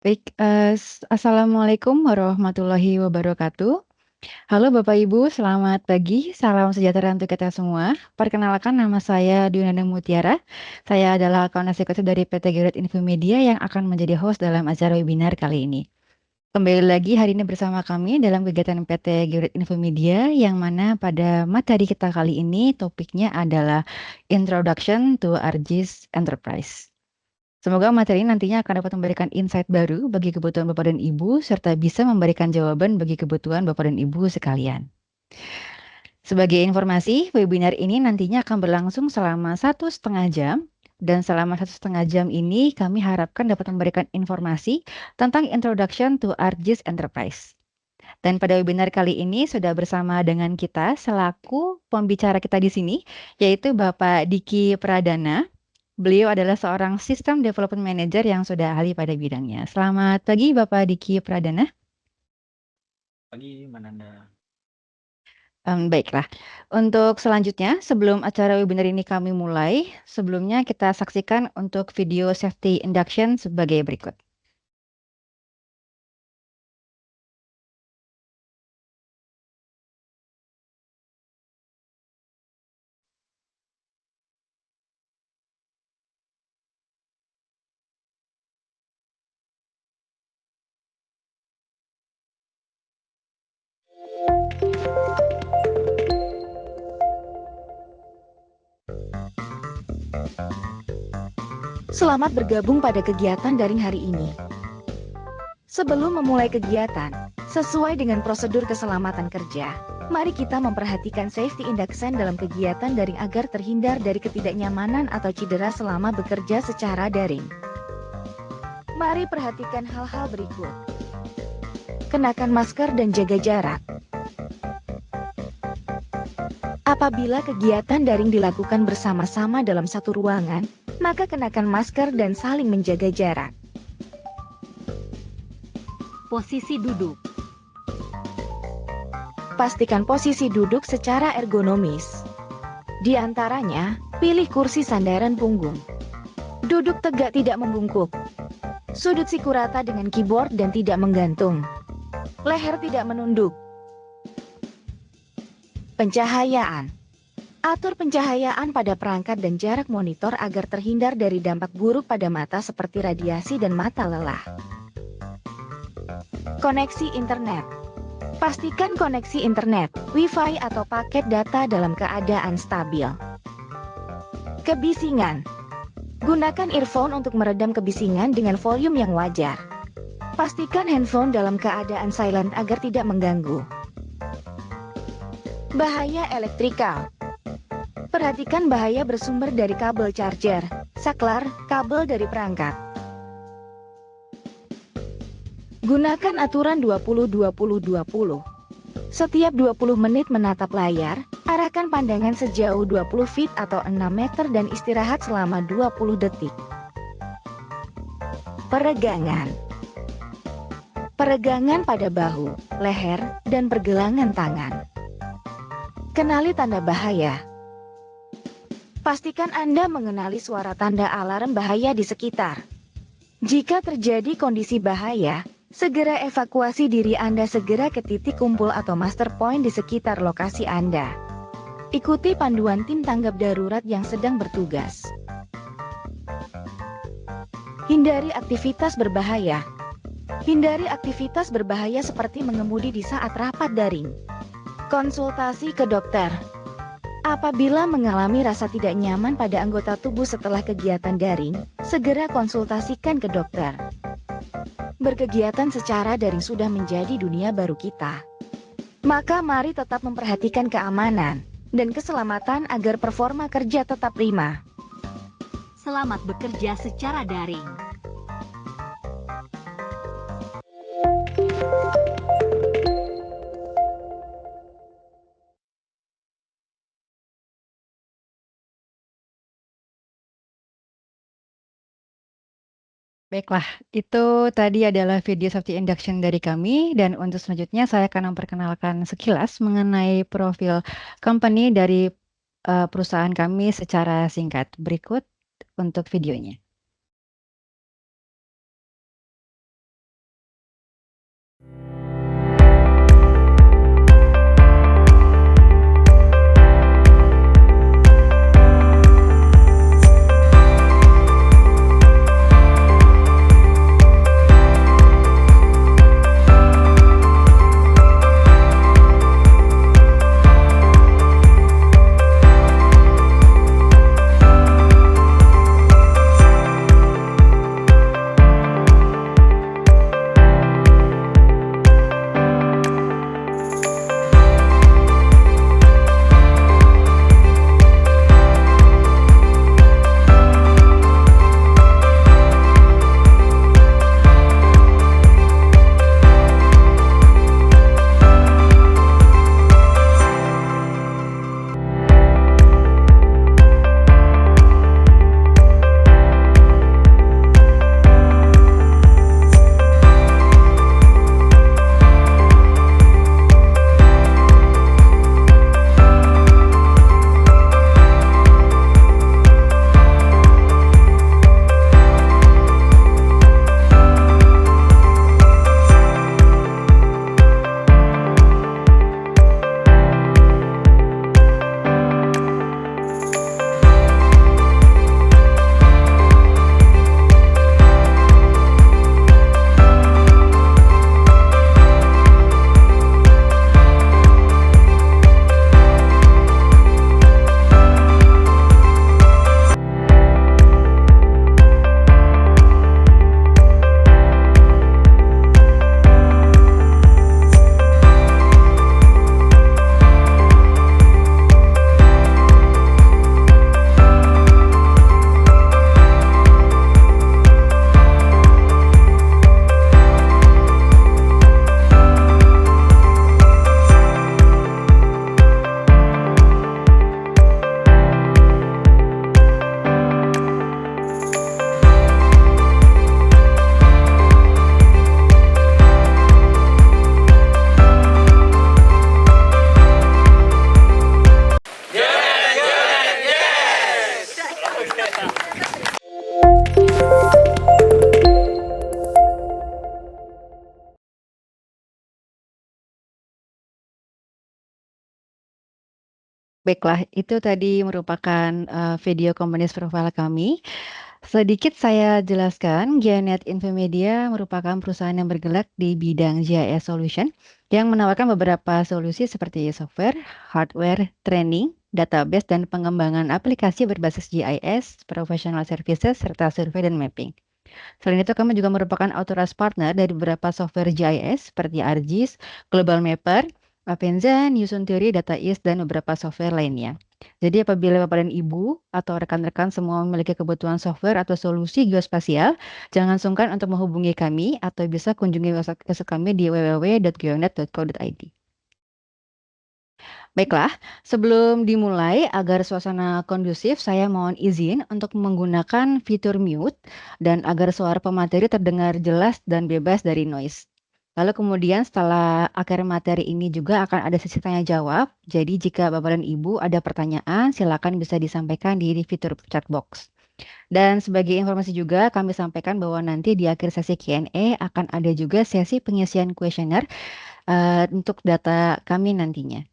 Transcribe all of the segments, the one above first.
Baik, assalamualaikum warahmatullahi wabarakatuh. Halo Bapak Ibu, selamat pagi, salam sejahtera untuk kita semua. Perkenalkan nama saya Dwinanda Mutiara. Saya adalah account eksekutif dari PT Gerit Infomedia yang akan menjadi host dalam acara webinar kali ini. Kembali lagi hari ini bersama kami dalam kegiatan PT Gerit Infomedia yang mana pada materi kita kali ini topiknya adalah Introduction to ARGIS Enterprise. Semoga materi ini nantinya akan dapat memberikan insight baru bagi kebutuhan Bapak dan Ibu, serta bisa memberikan jawaban bagi kebutuhan Bapak dan Ibu sekalian. Sebagai informasi, webinar ini nantinya akan berlangsung selama 1,5 jam, dan selama 1,5 jam ini kami harapkan dapat memberikan informasi tentang Introduction to ARGIS Enterprise. Dan pada webinar kali ini sudah bersama dengan kita selaku pembicara kita di sini, yaitu Bapak Diki Pradana. Beliau adalah seorang System Development Manager yang sudah ahli pada bidangnya. Selamat pagi Bapak Diki Pradana. Pagi, Mananda. Baiklah, untuk selanjutnya sebelum acara webinar ini kami mulai, sebelumnya kita saksikan untuk video safety induction sebagai berikut. Selamat bergabung pada kegiatan daring hari ini. Sebelum memulai kegiatan, sesuai dengan prosedur keselamatan kerja, mari kita memperhatikan safety induction dalam kegiatan daring agar terhindar dari ketidaknyamanan atau cedera selama bekerja secara daring. Mari perhatikan hal-hal berikut. Kenakan masker dan jaga jarak. Apabila kegiatan daring dilakukan bersama-sama dalam satu ruangan, maka kenakan masker dan saling menjaga jarak. Posisi duduk. Pastikan posisi duduk secara ergonomis. Di antaranya, pilih kursi sandaran punggung. Duduk tegak tidak membungkuk. Sudut siku rata dengan keyboard dan tidak menggantung. Leher tidak menunduk. Pencahayaan. Atur pencahayaan pada perangkat dan jarak monitor agar terhindar dari dampak buruk pada mata seperti radiasi dan mata lelah. Koneksi internet. Pastikan koneksi internet, Wi-Fi atau paket data dalam keadaan stabil. Kebisingan. Gunakan earphone untuk meredam kebisingan dengan volume yang wajar. Pastikan handphone dalam keadaan silent agar tidak mengganggu. Bahaya elektrikal. Perhatikan bahaya bersumber dari kabel charger, saklar, kabel dari perangkat. Gunakan aturan 20-20-20. Setiap 20 menit menatap layar, arahkan pandangan sejauh 20 feet atau 6 meter dan istirahat selama 20 detik. Peregangan. Peregangan pada bahu, leher, dan pergelangan tangan. Kenali tanda bahaya. Pastikan Anda mengenali suara tanda alarm bahaya di sekitar. Jika terjadi kondisi bahaya, segera evakuasi diri Anda segera ke titik kumpul atau master point di sekitar lokasi Anda. Ikuti panduan tim tanggap darurat yang sedang bertugas. Hindari aktivitas berbahaya. Hindari aktivitas berbahaya seperti mengemudi di saat rapat daring. Konsultasi ke dokter. Apabila mengalami rasa tidak nyaman pada anggota tubuh setelah kegiatan daring, segera konsultasikan ke dokter. Berkegiatan secara daring sudah menjadi dunia baru kita. Maka mari tetap memperhatikan keamanan dan keselamatan agar performa kerja tetap prima. Selamat bekerja secara daring. Baiklah, itu tadi adalah video safety induction dari kami, dan untuk selanjutnya saya akan memperkenalkan sekilas mengenai profil company dari perusahaan kami secara singkat. Berikut untuk videonya. Baiklah, itu tadi merupakan video companies profile kami. Sedikit saya jelaskan, Gianet Infomedia merupakan perusahaan yang bergerak di bidang GIS Solution yang menawarkan beberapa solusi seperti software, hardware, training, database, dan pengembangan aplikasi berbasis GIS, professional services, serta survei dan mapping. Selain itu, kami juga merupakan authorized partner dari beberapa software GIS seperti ArcGIS, Global Mapper, Avenza, Newson Theory, Data East, dan beberapa software lainnya. Jadi apabila Bapak dan Ibu atau rekan-rekan semua memiliki kebutuhan software atau solusi geospasial, jangan sungkan untuk menghubungi kami atau bisa kunjungi website kami di www.geonet.co.id. Baiklah, sebelum dimulai agar suasana kondusif, saya mohon izin untuk menggunakan fitur mute dan agar suara pemateri terdengar jelas dan bebas dari noise. Lalu kemudian setelah akhir materi ini juga akan ada sesi tanya jawab. Jadi jika Bapak dan Ibu ada pertanyaan, silakan bisa disampaikan di fitur chat box. Dan sebagai informasi juga kami sampaikan bahwa nanti di akhir sesi Q&A akan ada juga sesi pengisian kuesioner untuk data kami nantinya.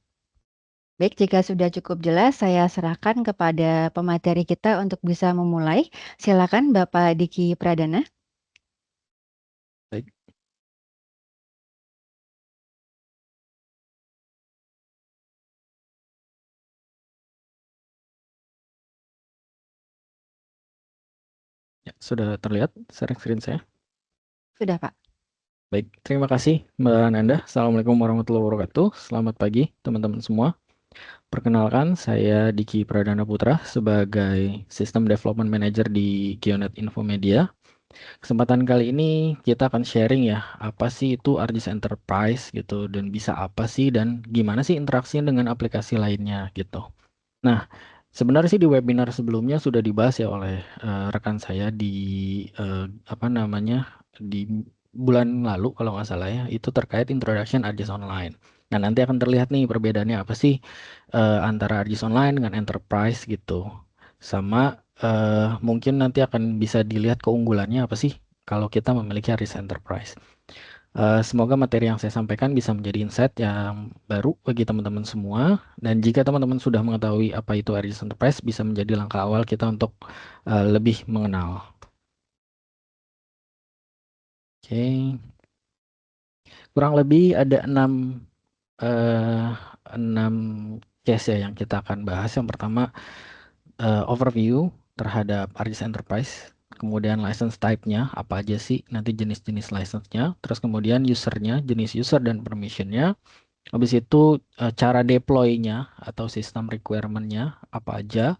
Baik, jika sudah cukup jelas, saya serahkan kepada pemateri kita untuk bisa memulai. Silakan Bapak Diki Pradana. Baik. Ya, sudah terlihat sharing screen saya? Sudah, Pak. Baik, terima kasih Mbak Nanda. Assalamualaikum warahmatullahi wabarakatuh. Selamat pagi teman-teman semua. Perkenalkan, saya Diki Pradana Putra sebagai System Development Manager di Geonet Infomedia. Kesempatan kali ini kita akan sharing ya, apa sih itu ArcGIS Enterprise gitu, dan bisa apa sih, dan gimana sih interaksinya dengan aplikasi lainnya gitu. Nah, sebenarnya sih di webinar sebelumnya sudah dibahas ya oleh rekan saya di apa namanya, di bulan lalu kalau nggak salah ya, itu terkait Introduction ArcGIS Online. Nah, nanti akan terlihat nih perbedaannya apa sih antara ArcGIS Online dengan Enterprise gitu. Sama mungkin nanti akan bisa dilihat keunggulannya apa sih kalau kita memiliki ArcGIS Enterprise. Semoga materi yang saya sampaikan bisa menjadi insight yang baru bagi teman-teman semua. Dan jika teman-teman sudah mengetahui apa itu ArcGIS Enterprise, bisa menjadi langkah awal kita untuk lebih mengenal. Oke, kurang lebih ada 6 case ya yang kita akan bahas. Yang pertama, overview terhadap ArcGIS Enterprise. Kemudian license type-nya, apa aja sih nanti jenis-jenis license-nya. Terus kemudian user-nya, jenis user dan permission-nya. Habis itu cara deploy-nya atau sistem requirement-nya apa aja.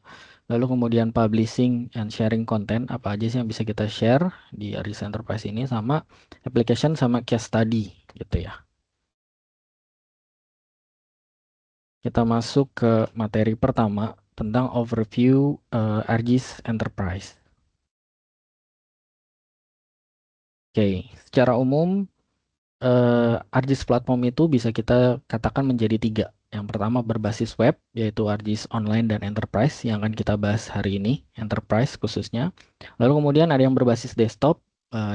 Lalu kemudian publishing and sharing content apa aja sih yang bisa kita share di ArcGIS Enterprise ini, sama application sama case study gitu ya. Kita masuk ke materi pertama tentang overview ArcGIS Enterprise. Oke, secara umum ArcGIS platform itu bisa kita katakan menjadi 3. Yang pertama berbasis web, yaitu ArcGIS Online dan Enterprise, yang akan kita bahas hari ini, Enterprise khususnya. Lalu kemudian ada yang berbasis desktop,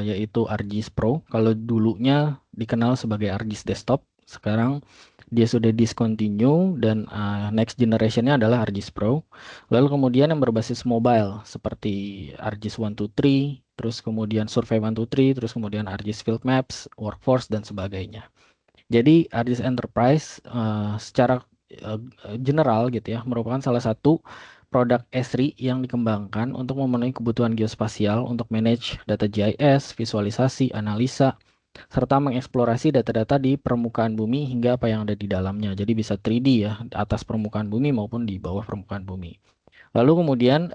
yaitu ArcGIS Pro. Kalau dulunya dikenal sebagai ArcGIS Desktop, sekarang dia sudah discontinue dan next generation-nya adalah ArcGIS Pro. Lalu kemudian yang berbasis mobile, seperti ArcGIS 123, terus kemudian Survey 123, terus kemudian ArcGIS Field Maps, Workforce, dan sebagainya. Jadi ArcGIS Enterprise secara general gitu ya, merupakan salah satu produk Esri yang dikembangkan untuk memenuhi kebutuhan geospasial untuk manage data GIS, visualisasi, analisa, serta mengeksplorasi data-data di permukaan bumi hingga apa yang ada di dalamnya. Jadi bisa 3D ya, di atas permukaan bumi maupun di bawah permukaan bumi. Lalu kemudian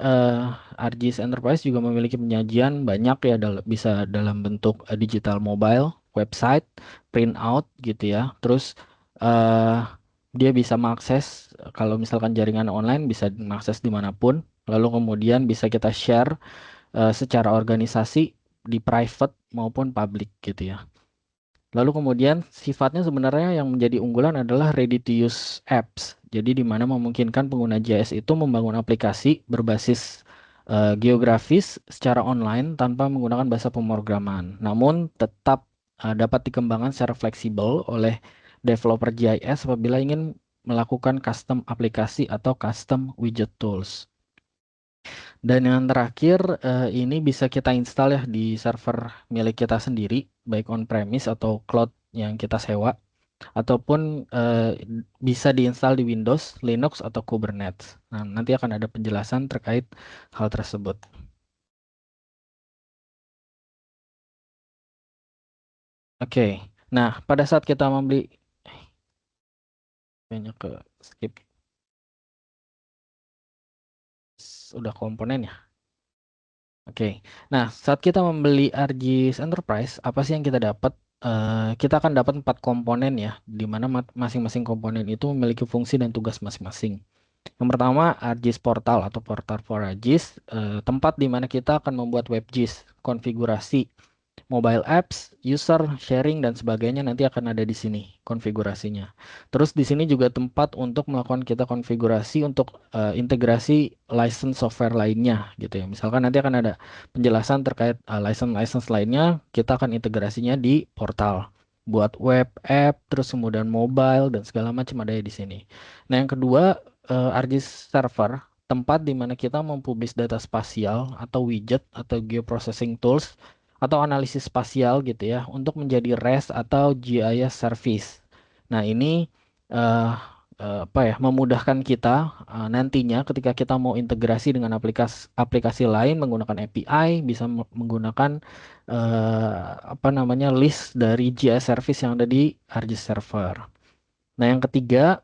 ArcGIS Enterprise juga memiliki penyajian banyak ya, bisa dalam bentuk digital mobile, website, print out gitu ya. Terus dia bisa mengakses, kalau misalkan jaringan online bisa mengakses dimanapun. Lalu kemudian bisa kita share secara organisasi di private maupun public gitu ya. Lalu kemudian sifatnya sebenarnya yang menjadi unggulan adalah ready to use apps. Jadi di mana memungkinkan pengguna GIS itu membangun aplikasi berbasis geografis secara online tanpa menggunakan bahasa pemrograman. Namun tetap dapat dikembangkan secara fleksibel oleh developer GIS apabila ingin melakukan custom aplikasi atau custom widget tools. Dan yang terakhir, ini bisa kita install ya di server milik kita sendiri, baik on-premise atau cloud yang kita sewa, ataupun bisa diinstal di Windows, Linux, atau Kubernetes. Nah, nanti akan ada penjelasan terkait hal tersebut. Oke, nah pada saat kita membeli, kayaknya ke skip, udah komponen ya. Oke, nah saat kita membeli ArcGIS Enterprise, apa sih yang kita dapat? Kita akan dapat 4 komponen ya, di mana masing-masing komponen itu memiliki fungsi dan tugas masing-masing. Yang pertama, ArcGIS Portal atau Portal for ArcGIS, tempat di mana kita akan membuat WebGIS, konfigurasi mobile apps, user, sharing, dan sebagainya nanti akan ada di sini konfigurasinya. Terus di sini juga tempat untuk melakukan kita konfigurasi untuk integrasi license software lainnya gitu ya. Misalkan nanti akan ada penjelasan terkait license lainnya, kita akan integrasinya di portal. Buat web, app, terus kemudian mobile, dan segala macam ada di sini. Nah yang kedua, ArcGIS Server, tempat di mana kita mempublish data spasial atau widget atau geoprocessing tools atau analisis spasial gitu ya untuk menjadi REST atau GIS service. Nah, ini eh, apa ya memudahkan kita nantinya ketika kita mau integrasi dengan aplikasi lain menggunakan API bisa menggunakan apa namanya list dari GIS service yang ada di ArcGIS server. Nah, yang ketiga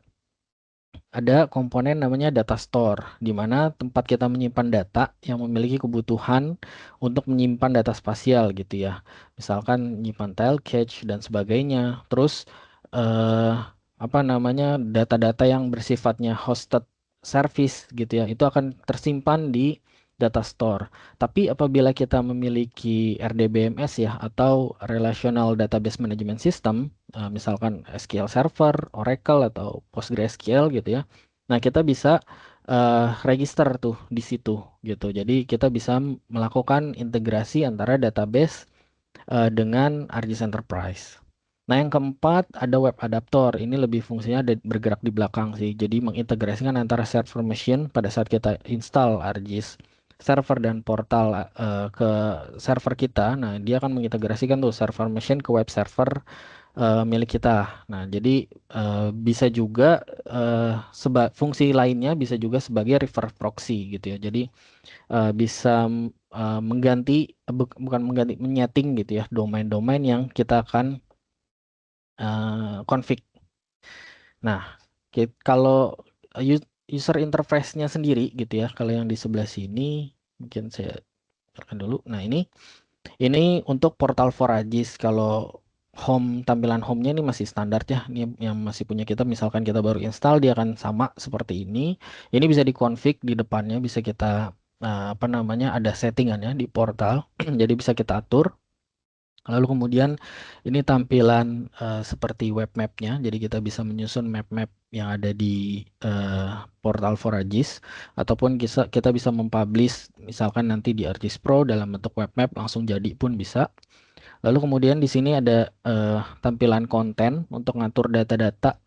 ada komponen namanya data store, di mana tempat kita menyimpan data yang memiliki kebutuhan untuk menyimpan data spasial gitu ya. Misalkan menyimpan tile cache dan sebagainya. Terus eh, apa namanya data-data yang bersifatnya hosted service gitu ya, itu akan tersimpan di data store. Tapi apabila kita memiliki RDBMS ya atau Relational Database Management System, misalkan SQL Server, Oracle atau PostgreSQL gitu ya. Nah, kita bisa register tuh di situ gitu. Jadi kita bisa melakukan integrasi antara database dengan ArcGIS Enterprise. Nah, yang keempat ada web adaptor. Ini lebih fungsinya bergerak di belakang sih. Jadi mengintegrasikan antara server machine pada saat kita install ArcGIS server dan portal ke server kita. Nah, dia akan mengintegrasikan tuh server machine ke web server milik kita. Nah, jadi bisa juga fungsi lainnya bisa juga sebagai reverse proxy gitu ya. Jadi bisa mengganti bukan mengganti menyeting gitu ya domain-domain yang kita akan config. Nah, kalau user interface-nya sendiri gitu ya, kalau yang di sebelah sini mungkin saya tekan dulu. Nah, ini untuk portal for ArcGIS. Kalau tampilan home-nya ini masih standar ya. Ini yang masih punya kita, misalkan kita baru install, dia akan sama seperti ini. Ini bisa dikonfig di depannya, bisa kita apa namanya ada settingannya di portal. Jadi bisa kita atur. Lalu kemudian ini tampilan seperti web map-nya. Jadi kita bisa menyusun map-map yang ada di portal for ArcGIS ataupun kita bisa mempublish misalkan nanti di ArcGIS Pro dalam bentuk web map langsung jadi pun bisa. Lalu kemudian di sini ada tampilan konten untuk ngatur data-data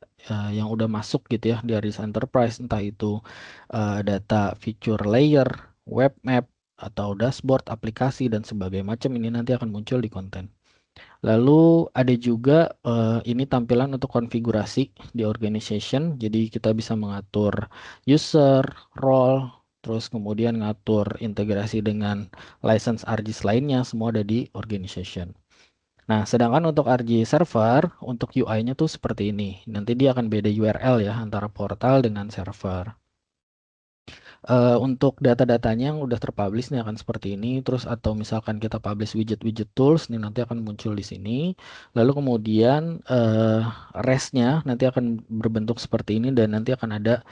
yang udah masuk gitu ya di ArcGIS Enterprise, entah itu data feature layer, web map, atau dashboard, aplikasi, dan sebagainya macam ini nanti akan muncul di konten. Lalu ada juga ini tampilan untuk konfigurasi di organization. Jadi kita bisa mengatur user, role, terus kemudian ngatur integrasi dengan license ArcGIS lainnya, semua ada di organization. Nah, sedangkan untuk ArcGIS server, untuk UI-nya tuh seperti ini. Nanti dia akan beda URL ya antara portal dengan server. Untuk data-datanya yang udah terpublish nih akan seperti ini. Terus atau misalkan kita publish widget-widget tools nih nanti akan muncul di sini. Lalu kemudian REST-nya nanti akan berbentuk seperti ini dan nanti akan ada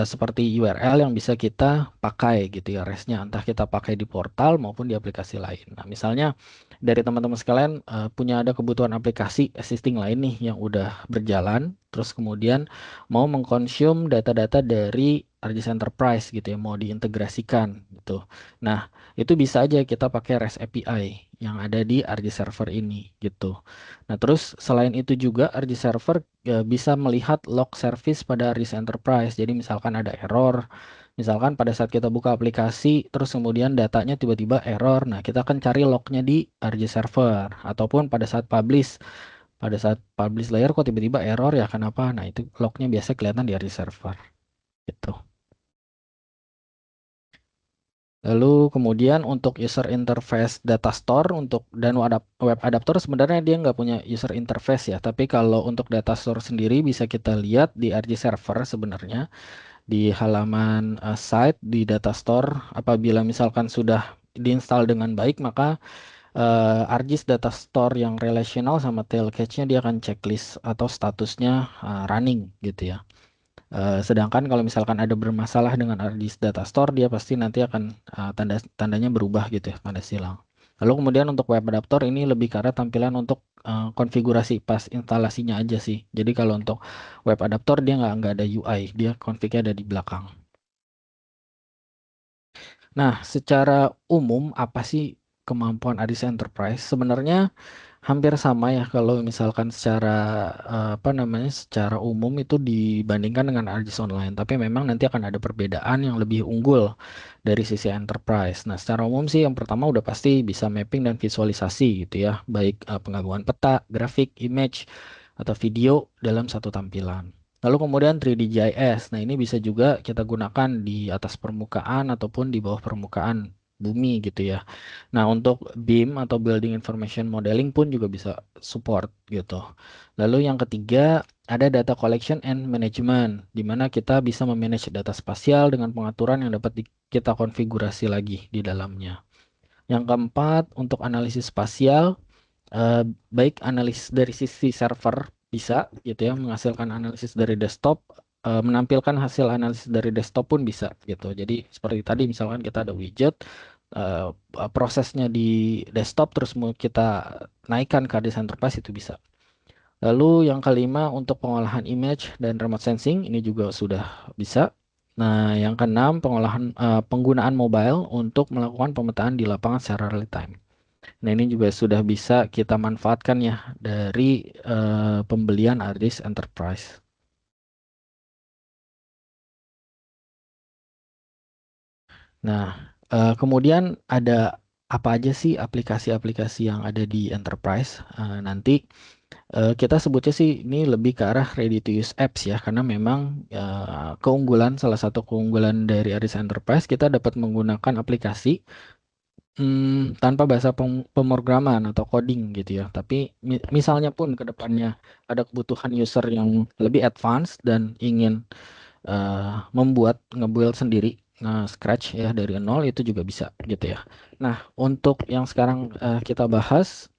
seperti URL yang bisa kita pakai gitu ya REST-nya. Entah kita pakai di portal maupun di aplikasi lain. Nah misalnya dari teman-teman sekalian punya ada kebutuhan aplikasi existing lain nih yang udah berjalan. Terus kemudian mau mengkonsum data-data dari ArcGIS Enterprise gitu ya, mau diintegrasikan gitu. Nah, itu bisa aja kita pakai REST API yang ada di ArcGIS Server ini gitu. Nah, terus selain itu juga ArcGIS Server bisa melihat log service pada ArcGIS Enterprise. Jadi misalkan ada error, misalkan pada saat kita buka aplikasi, terus kemudian datanya tiba-tiba error. Nah, kita akan cari lognya di ArcGIS Server. Ataupun pada saat publish layer kok tiba-tiba error ya kenapa? Nah, itu lognya biasa kelihatan di ArcGIS Server. Gitu. Lalu kemudian untuk user interface data store dan web adapter sebenarnya dia nggak punya user interface ya. Tapi kalau untuk data store sendiri bisa kita lihat di ArcGIS Server sebenarnya di halaman site di data store. Apabila misalkan sudah diinstal dengan baik maka ArcGIS data store yang relational sama tail cache-nya dia akan checklist atau statusnya running gitu ya. Sedangkan kalau misalkan ada bermasalah dengan ArcGIS Data Store, dia pasti nanti akan tandanya berubah gitu ya, tanda silang. Lalu kemudian untuk web adapter ini lebih ke arah tampilan untuk konfigurasi pas instalasinya aja sih. Jadi kalau untuk web adapter dia nggak ada UI, dia config-nya ada di belakang. Nah, secara umum apa sih kemampuan ArcGIS Enterprise? Sebenarnya hampir sama ya kalau misalkan secara umum itu dibandingkan dengan ArcGIS Online, tapi memang nanti akan ada perbedaan yang lebih unggul dari sisi enterprise. Nah, secara umum sih yang pertama udah pasti bisa mapping dan visualisasi gitu ya, baik penggabungan peta, grafik, image atau video dalam satu tampilan. Lalu kemudian 3D GIS. Nah, ini bisa juga kita gunakan di atas permukaan ataupun di bawah permukaan bumi gitu ya. Nah, untuk BIM atau Building Information Modeling pun juga bisa support gitu. Lalu yang ketiga, ada data collection and management, di mana kita bisa memanage data spasial dengan pengaturan yang dapat kita konfigurasi lagi di dalamnya. Yang keempat, untuk analisis spasial, eh, baik analisis dari sisi server bisa gitu ya, menghasilkan analisis dari desktop, menampilkan hasil analisis dari desktop pun bisa gitu. Jadi seperti tadi misalkan kita ada widget, prosesnya di desktop terus mau kita naikkan ke ArcGIS Enterprise itu bisa. Lalu yang kelima untuk pengolahan image dan remote sensing ini juga sudah bisa. Nah, yang keenam penggunaan mobile untuk melakukan pemetaan di lapangan secara real time. Nah, ini juga sudah bisa kita manfaatkan ya dari pembelian ArcGIS Enterprise. Nah, kemudian ada apa aja sih aplikasi-aplikasi yang ada di Enterprise? Nanti kita sebutnya sih ini lebih ke arah ready to use apps ya, karena memang salah satu keunggulan dari ArcGIS Enterprise kita dapat menggunakan aplikasi tanpa bahasa pemrograman atau coding gitu ya. Tapi misalnya pun ke depannya ada kebutuhan user yang lebih advance dan ingin ngebuild sendiri, scratch ya dari nol itu juga bisa gitu ya. Nah, untuk yang sekarang kita bahas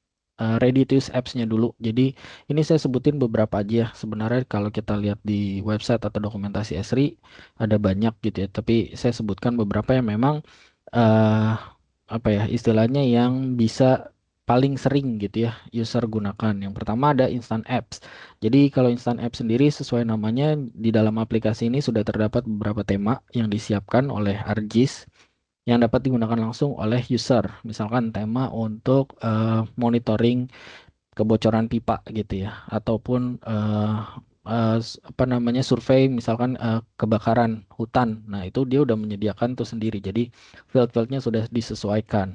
ready to use apps-nya dulu. Jadi ini saya sebutin beberapa aja ya. Sebenarnya kalau kita lihat di website atau dokumentasi Esri ada banyak gitu ya. Tapi saya sebutkan beberapa yang memang eh apa ya istilahnya yang bisa paling sering gitu ya user gunakan. Yang pertama ada Instant Apps. Jadi kalau Instant Apps sendiri sesuai namanya di dalam aplikasi ini sudah terdapat beberapa tema yang disiapkan oleh ArcGIS yang dapat digunakan langsung oleh user. Misalkan tema untuk monitoring kebocoran pipa gitu ya, ataupun survei misalkan kebakaran hutan. Nah itu dia udah menyediakan tuh sendiri. Jadi field-fieldnya sudah disesuaikan.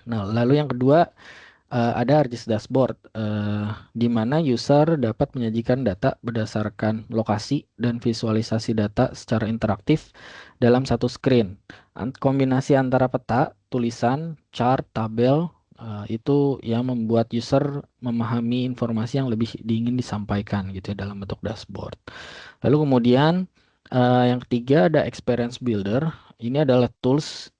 Nah lalu yang kedua ada ArcGIS Dashboard, di mana user dapat menyajikan data berdasarkan lokasi dan visualisasi data secara interaktif dalam satu screen. Kombinasi antara peta, tulisan, chart, tabel, itu yang membuat user memahami informasi yang lebih ingin disampaikan gitu ya dalam bentuk dashboard. Lalu kemudian yang ketiga ada Experience Builder. Ini adalah tools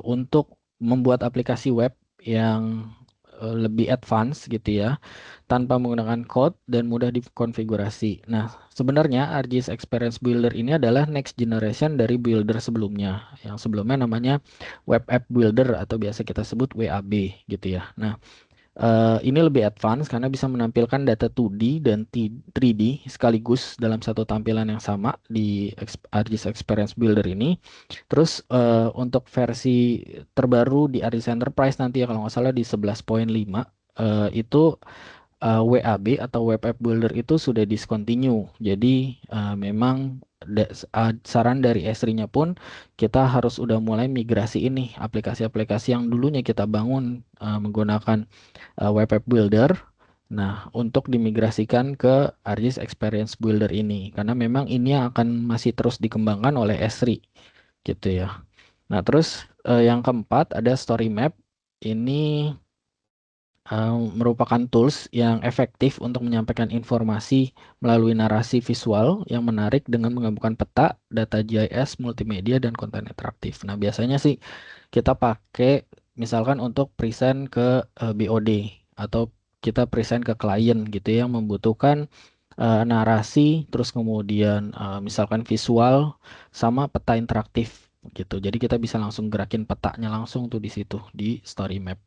untuk membuat aplikasi web yang lebih advance gitu ya, tanpa menggunakan code dan mudah dikonfigurasi. Nah, sebenarnya ArcGIS Experience Builder ini adalah next generation dari builder sebelumnya. Yang sebelumnya namanya Web App Builder atau biasa kita sebut WAB gitu ya. Nah, Ini lebih advance karena bisa menampilkan data 2D dan 3D sekaligus dalam satu tampilan yang sama di ArcGIS Experience Builder ini. Terus untuk versi terbaru di ArcGIS Enterprise nanti ya kalau nggak salah di 11.5 itu WAB atau Web App Builder itu sudah discontinue. Jadi memang saran dari Esri-nya pun kita harus udah mulai migrasi ini aplikasi-aplikasi yang dulunya kita bangun menggunakan Web App Builder. Nah, untuk dimigrasikan ke ArcGIS Experience Builder ini karena memang ini yang akan masih terus dikembangkan oleh Esri gitu ya. Nah, terus yang keempat ada Story Map. Ini merupakan tools yang efektif untuk menyampaikan informasi melalui narasi visual yang menarik dengan menggabungkan peta, data GIS, multimedia, dan konten interaktif. Nah, biasanya sih kita pakai misalkan untuk present ke BOD atau kita present ke klien gitu ya, yang membutuhkan narasi, terus kemudian misalkan visual sama peta interaktif gitu. Jadi kita bisa langsung gerakin petanya langsung tuh di situ di Story Map.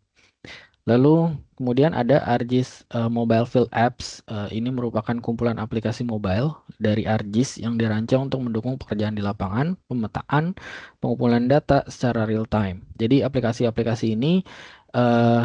Lalu kemudian ada ArcGIS Mobile Field Apps. Ini merupakan kumpulan aplikasi mobile dari ArcGIS yang dirancang untuk mendukung pekerjaan di lapangan, pemetaan, pengumpulan data secara real time. Jadi aplikasi-aplikasi ini eh,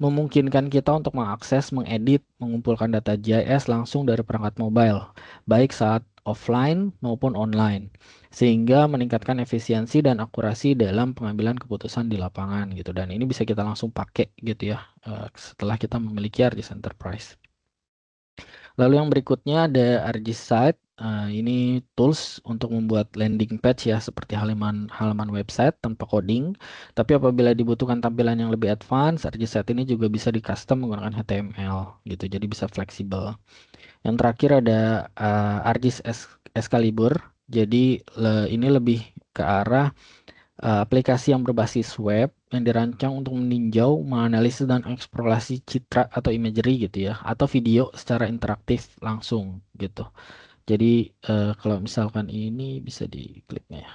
memungkinkan kita untuk mengakses, mengedit, mengumpulkan data GIS langsung dari perangkat mobile, baik saat offline maupun online, sehingga meningkatkan efisiensi dan akurasi dalam pengambilan keputusan di lapangan gitu. Dan ini bisa kita langsung pakai gitu ya setelah kita memiliki ArcGIS Enterprise. Lalu yang berikutnya ada ArcGIS Site. Ini tools untuk membuat landing page ya seperti halaman website tanpa coding. Tapi apabila dibutuhkan tampilan yang lebih advance, ArcGIS Site ini juga bisa di custom menggunakan HTML gitu. Jadi bisa fleksibel. Yang terakhir ada ArcGIS Excalibur. Jadi ini lebih ke arah aplikasi yang berbasis web yang dirancang untuk meninjau, menganalisis dan eksplorasi citra atau imagery gitu ya, atau video secara interaktif langsung gitu. Jadi kalau misalkan ini bisa diklik nggak ya?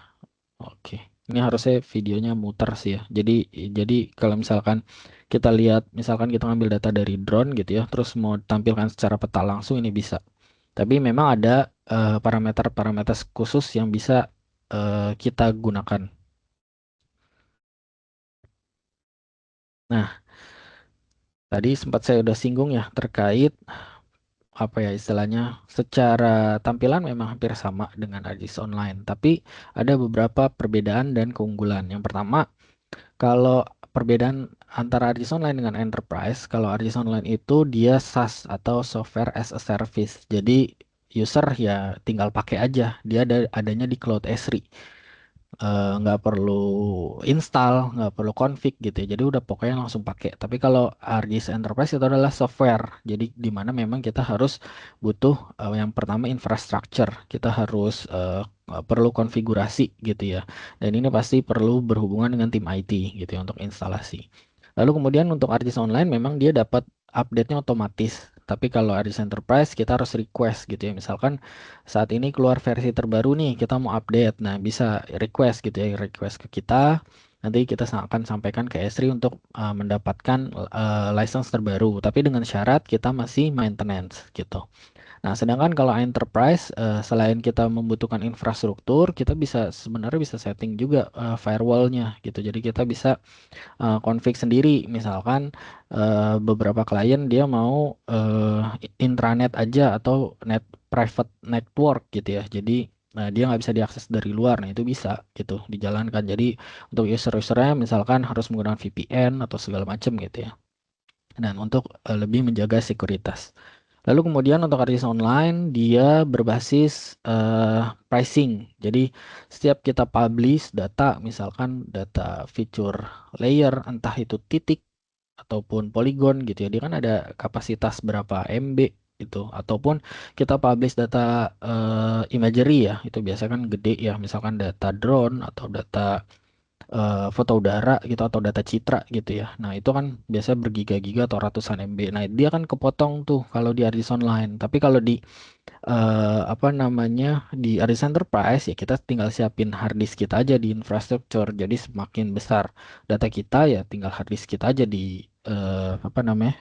Oke. Ini harusnya videonya muter sih ya. Jadi kalau misalkan kita lihat, misalkan kita ngambil data dari drone gitu ya, terus mau tampilkan secara peta langsung ini bisa. Tapi memang ada parameter-parameter khusus yang bisa kita gunakan. Nah, tadi sempat saya udah singgung ya terkait apa ya istilahnya secara tampilan memang hampir sama dengan ArcGIS Online, tapi ada beberapa perbedaan dan keunggulan. Yang pertama, kalau perbedaan antara ArcGIS Online dengan Enterprise, kalau ArcGIS Online itu dia SaaS atau Software as a Service. Jadi user ya tinggal pakai aja, dia adanya di Cloud Esri. Nggak perlu install, nggak perlu config gitu ya. Jadi udah pokoknya langsung pakai. Tapi kalau ArcGIS Enterprise itu adalah software. Jadi di mana memang kita harus butuh yang pertama infrastructure. Kita harus perlu konfigurasi gitu ya. Dan ini pasti perlu berhubungan dengan tim IT gitu ya untuk instalasi. Lalu kemudian untuk ArcGIS Online memang dia dapat update-nya otomatis. Tapi kalau ArcGIS Enterprise kita harus request gitu ya. Misalkan saat ini keluar versi terbaru nih, kita mau update. Nah, bisa request gitu ya, request ke kita. Nanti kita akan sampaikan ke Esri untuk mendapatkan license terbaru. Tapi dengan syarat kita masih maintenance gitu. Nah, sedangkan kalau enterprise, selain kita membutuhkan infrastruktur, kita bisa sebenarnya bisa setting juga firewall-nya gitu. Jadi kita bisa config sendiri. Misalkan beberapa klien dia mau intranet aja atau private network gitu ya. Jadi dia nggak bisa diakses dari luar. Nah, itu bisa gitu dijalankan. Jadi untuk user-usernya misalkan harus menggunakan VPN atau segala macam gitu ya. Dan untuk lebih menjaga sekuritas. Lalu kemudian untuk ArcGIS Online dia berbasis pricing. Jadi setiap kita publish data, misalkan data feature layer, entah itu titik ataupun polygon gitu ya, dia kan ada kapasitas berapa MB itu. Ataupun kita publish data imagery ya, itu biasanya kan gede ya, misalkan data drone atau data foto udara gitu atau data citra gitu ya. Nah, itu kan biasanya bergiga-giga atau ratusan MB. Nah, dia kan kepotong tuh kalau di ArcGIS Online. Tapi kalau di apa namanya di ArcGIS Enterprise ya kita tinggal siapin hard disk kita aja di infrastruktur. Jadi semakin besar data kita ya tinggal hard disk kita aja di apa namanya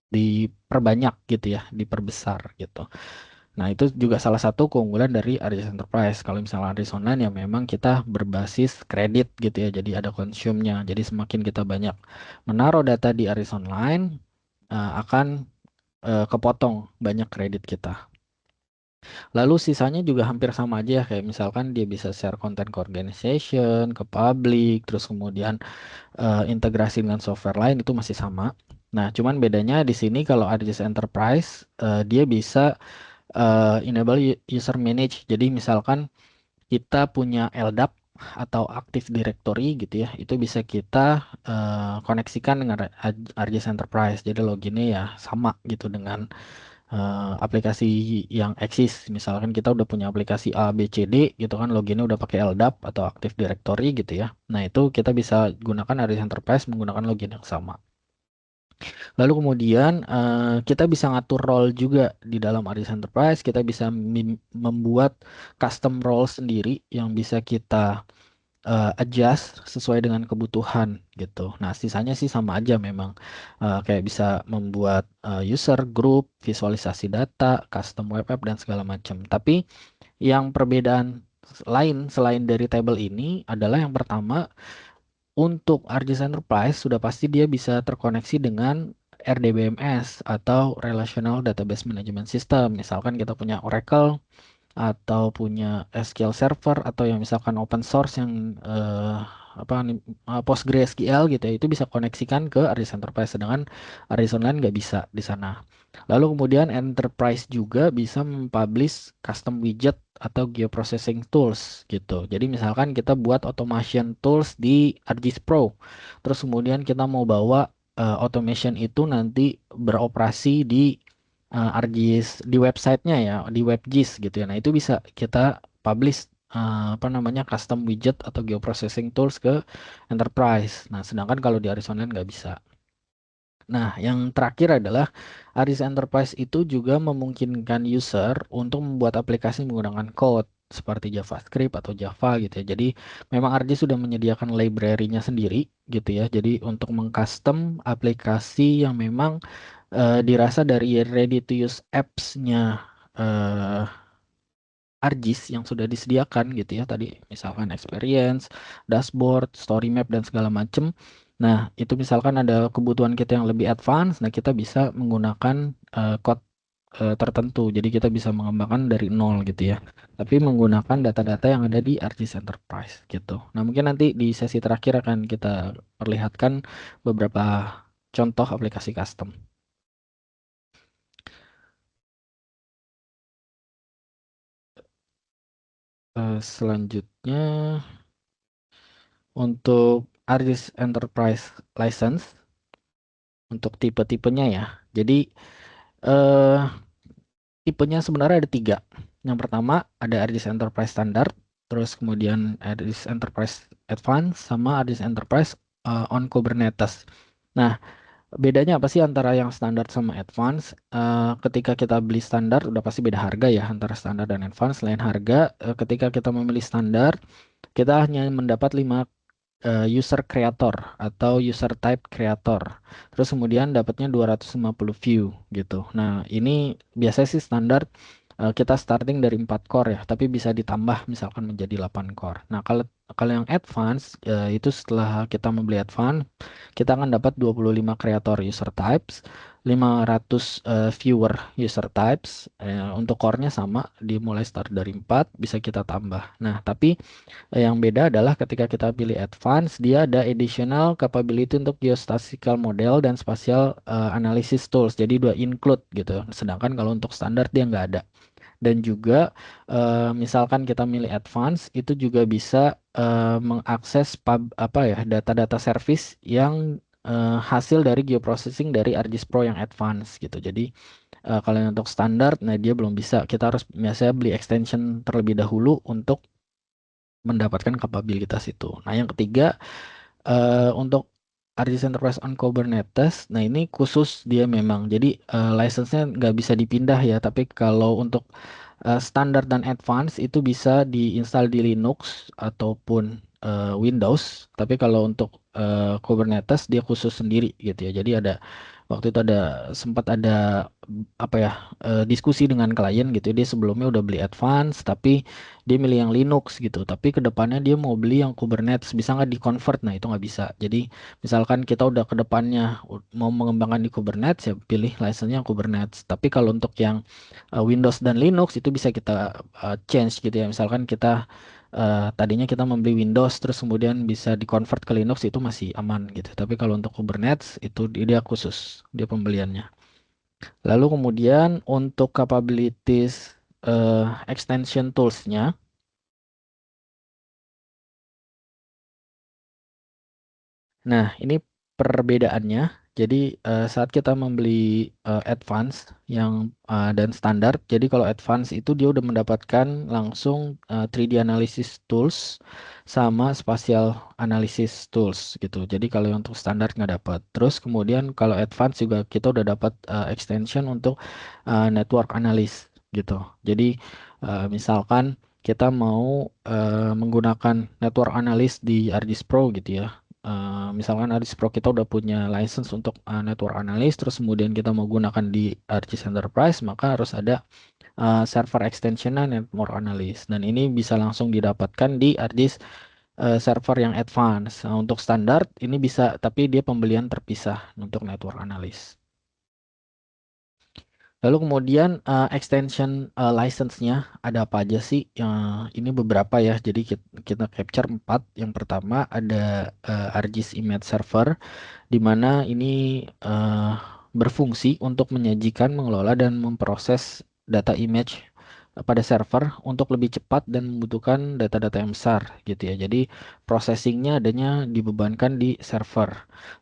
diperbanyak gitu ya, diperbesar gitu. Nah, itu juga salah satu keunggulan dari ArcGIS Enterprise. Kalau misalnya ArcGIS Online ya memang kita berbasis kredit gitu ya. Jadi ada consume-nya. Jadi semakin kita banyak menaruh data di ArcGIS Online akan kepotong banyak kredit kita. Lalu sisanya juga hampir sama aja ya. Kayak misalkan dia bisa share konten ke organization, ke public, terus kemudian integrasi dengan software lain itu masih sama. Nah, cuman bedanya di sini kalau ArcGIS Enterprise dia bisa enable user manage. Jadi misalkan kita punya LDAP atau Active Directory gitu ya, itu bisa kita koneksikan dengan ArcGIS Enterprise. Jadi loginnya ya sama gitu dengan aplikasi yang eksis. Misalkan kita udah punya aplikasi A, B, C, D gitu kan, loginnya udah pakai LDAP atau Active Directory gitu ya. Nah, itu kita bisa gunakan ArcGIS Enterprise menggunakan login yang sama. Lalu kemudian kita bisa ngatur role juga di dalam ArcGIS Enterprise. Kita bisa membuat custom role sendiri yang bisa kita adjust sesuai dengan kebutuhan gitu. Nah, sisanya sih sama aja memang. Kayak bisa membuat user group, visualisasi data, custom web app dan segala macam. Tapi yang perbedaan lain selain dari table ini adalah yang pertama untuk ArcGIS Enterprise sudah pasti dia bisa terkoneksi dengan RDBMS atau Relational Database Management System. Misalkan kita punya Oracle atau punya SQL Server atau yang misalkan open source yang PostgreSQL gitu ya, itu bisa koneksikan ke ArcGIS Enterprise, sedangkan ArcGIS Online nggak bisa di sana. Lalu kemudian Enterprise juga bisa mempublish custom widget atau geoprocessing tools gitu. Jadi misalkan kita buat automation tools di ArcGIS Pro, terus kemudian kita mau bawa automation itu nanti beroperasi di ArcGIS di websitenya ya, di WebGIS gitu ya. Nah, itu bisa kita publish apa namanya custom widget atau geoprocessing tools ke enterprise. Nah, sedangkan kalau di ArcGIS Online nggak bisa. Nah, yang terakhir adalah ArcGIS Enterprise itu juga memungkinkan user untuk membuat aplikasi menggunakan code seperti JavaScript atau Java gitu ya. Jadi memang ArcGIS sudah menyediakan library-nya sendiri gitu ya. Jadi untuk mengcustom aplikasi yang memang dirasa dari ready to use apps-nya eh, ArcGIS yang sudah disediakan gitu ya, tadi misalkan experience, dashboard, story map dan segala macam. Nah, itu misalkan ada kebutuhan kita yang lebih advance, nah kita bisa menggunakan code tertentu. Jadi kita bisa mengembangkan dari nol gitu ya. Tapi menggunakan data-data yang ada di ArcGIS Enterprise gitu. Nah, mungkin nanti di sesi terakhir akan kita perlihatkan beberapa contoh aplikasi custom. Selanjutnya untuk ArcGIS Enterprise License untuk tipe-tipenya ya. Jadi eh, tipenya sebenarnya ada 3. Yang pertama ada ArcGIS Enterprise Standard, terus kemudian ArcGIS Enterprise Advanced, sama ArcGIS Enterprise on Kubernetes. Nah, bedanya apa sih antara yang standar sama advance? Ketika kita beli standar udah pasti beda harga ya antara standar dan advance. Selain harga, ketika kita memilih standar, kita hanya mendapat 5 user creator atau user type creator. Terus kemudian dapatnya 250 view gitu. Nah, ini biasanya sih standar kita starting dari 4 core ya, tapi bisa ditambah misalkan menjadi 8 core. Nah, kalau kalau yang advance itu setelah kita membeli advance, kita akan dapat 25 creator user types, 500 viewer user types. Untuk core-nya sama, dimulai start dari 4, bisa kita tambah. Nah, tapi yang beda adalah ketika kita pilih advance, dia ada additional capability untuk geostatistical model dan spatial analysis tools. Jadi dua include gitu. Sedangkan kalau untuk standar dia nggak ada. Dan juga misalkan kita milih advance, itu juga bisa mengakses apa ya data-data service yang hasil dari geoprocessing dari ArcGIS Pro yang advance gitu. Jadi kalau yang untuk standar, nah dia belum bisa. Kita harus biasanya beli extension terlebih dahulu untuk mendapatkan kapabilitas itu. Nah, yang ketiga untuk ArcGIS Enterprise on Kubernetes, nah ini khusus dia memang. Jadi license-nya nggak bisa dipindah ya, tapi kalau untuk standar dan advance itu bisa diinstal di Linux ataupun Windows. Tapi kalau untuk Kubernetes dia khusus sendiri gitu ya. Jadi waktu itu sempat ada apa ya diskusi dengan klien gitu. Dia sebelumnya udah beli advance, tapi dia milih yang Linux gitu. Tapi kedepannya dia mau beli yang Kubernetes, bisa nggak di-convert? Nah itu nggak bisa. Jadi misalkan kita udah kedepannya mau mengembangkan di Kubernetes ya pilih license-nya yang Kubernetes. Tapi kalau untuk yang Windows dan Linux itu bisa kita change gitu ya. Misalkan kita tadinya kita membeli Windows terus kemudian bisa di-convert ke Linux itu masih aman gitu. Tapi kalau untuk Kubernetes itu dia khusus dia pembeliannya. Lalu kemudian untuk capabilities extension tools-nya. Nah, ini perbedaannya. Jadi saat kita membeli advance dan standar, jadi kalau advance itu dia udah mendapatkan langsung 3D analysis tools sama spatial analysis tools gitu. Jadi kalau yang untuk standar nggak dapat. Terus kemudian kalau advance juga kita udah dapat extension untuk network analysis gitu. Jadi misalkan kita mau menggunakan network analysis di ArcGIS Pro gitu ya. Misalkan ArcGIS Pro kita udah punya license untuk network analyst, terus kemudian kita mau gunakan di ArcGIS Enterprise, maka harus ada server extension network analyst. Dan ini bisa langsung didapatkan di ArcGIS server yang advance. Nah, untuk standar ini bisa, tapi dia pembelian terpisah untuk network analyst. Lalu kemudian extension license-nya ada apa aja sih? Ini beberapa ya. Jadi kita capture 4. Yang pertama ada ArcGIS Image Server, di mana ini berfungsi untuk menyajikan, mengelola, dan memproses data image pada server untuk lebih cepat dan membutuhkan data-data yang besar gitu ya. Jadi processingnya adanya dibebankan di server.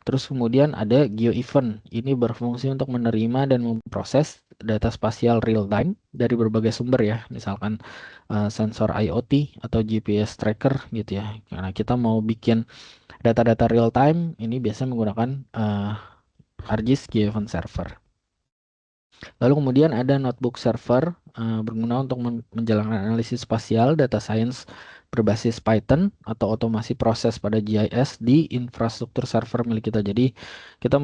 Terus kemudian ada GeoEvent. Ini berfungsi untuk menerima dan memproses data spasial real time dari berbagai sumber ya. Misalkan sensor IoT atau GPS tracker gitu ya. Karena kita mau bikin data-data real time ini biasanya menggunakan ArcGIS GeoEvent Server. Lalu kemudian ada notebook server berguna untuk menjalankan analisis spasial, data science berbasis Python atau otomasi proses pada GIS di infrastruktur server milik kita. Jadi kita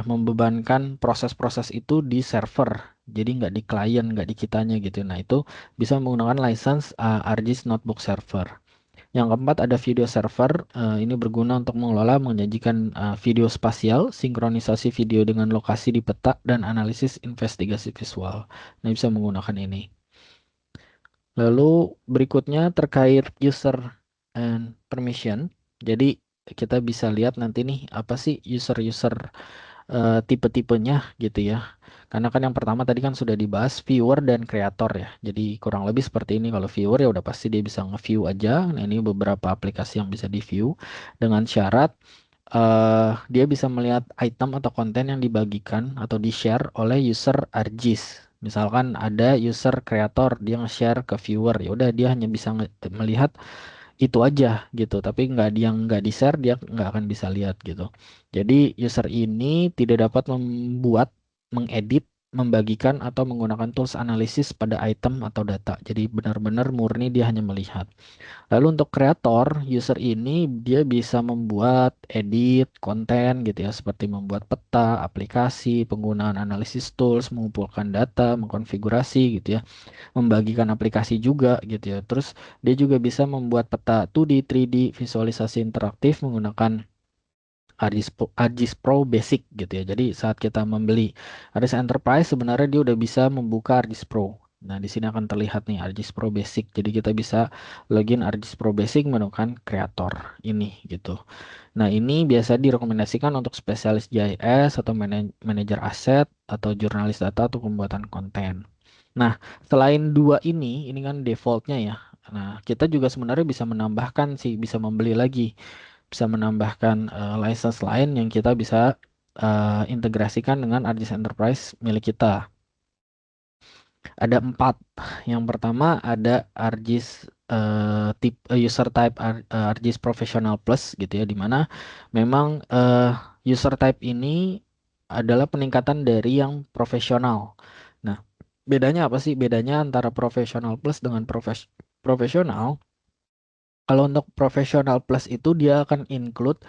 membebankan proses-proses itu di server. Jadi nggak di klien, nggak di kitanya gitu. Nah itu bisa menggunakan license ArcGIS Notebook Server. Yang keempat ada video server. Ini berguna untuk mengelola, menyajikan video spasial, sinkronisasi video dengan lokasi di peta, dan analisis investigasi visual. Nah, bisa menggunakan ini. Lalu berikutnya terkait user and permission. Jadi kita bisa lihat nanti nih apa sih user-user tipe-tipenya gitu ya. Karena kan yang pertama tadi kan sudah dibahas viewer dan kreator ya. Jadi kurang lebih seperti ini. Kalau viewer ya udah pasti dia bisa nge-view aja. Nah ini beberapa aplikasi yang bisa di-view dengan syarat dia bisa melihat item atau konten yang dibagikan atau di-share oleh user ArcGIS. Misalkan ada user kreator dia nge-share ke viewer, ya udah dia hanya bisa melihat itu aja gitu, tapi nggak di share dia nggak akan bisa lihat gitu. Jadi user ini tidak dapat membuat, mengedit, membagikan atau menggunakan tools analisis pada item atau data. Jadi benar-benar murni dia hanya melihat. Lalu untuk kreator, user ini dia bisa membuat, edit konten gitu ya, seperti membuat peta, aplikasi, penggunaan analisis tools, mengumpulkan data, mengkonfigurasi gitu ya, membagikan aplikasi juga gitu ya. Terus dia juga bisa membuat peta 2D, 3D, visualisasi interaktif menggunakan ArcGIS Pro Basic gitu ya. Jadi saat kita membeli ArcGIS Enterprise sebenarnya dia udah bisa membuka ArcGIS Pro. Nah, di sini akan terlihat nih ArcGIS Pro Basic. Jadi kita bisa login ArcGIS Pro Basic menggunakan kreator ini gitu. Nah, ini biasa direkomendasikan untuk spesialis GIS atau manajer aset atau jurnalis data atau pembuatan konten. Nah, selain dua ini kan defaultnya ya. Nah, kita juga sebenarnya bisa menambahkan sih, bisa membeli lagi, bisa menambahkan license lain yang kita bisa integrasikan dengan ArcGIS Enterprise milik kita. Ada 4. Yang pertama ada ArcGIS user type ArcGIS Professional Plus gitu ya, dimana memang user type ini adalah peningkatan dari yang profesional. Nah, bedanya apa sih? Bedanya antara Professional Plus dengan profesional. Kalau untuk Professional Plus itu dia akan include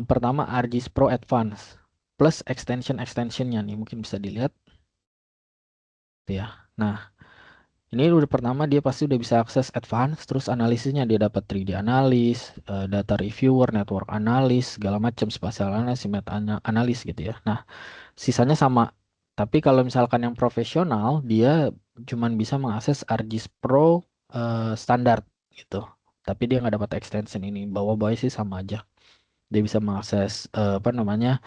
pertama ArcGIS Pro Advance plus extensionnya nih, mungkin bisa dilihat ya. Nah, ini udah pertama dia pasti udah bisa akses advance, terus analisisnya dia dapat 3D analis, data reviewer, network analis, segala macam, spatial analis, analis gitu ya. Nah, sisanya sama. Tapi kalau misalkan yang profesional, dia cuman bisa mengakses ArcGIS Pro standar gitu. Tapi dia nggak dapat extension ini. Bawah-bawah sih sama aja. Dia bisa mengakses apa namanya,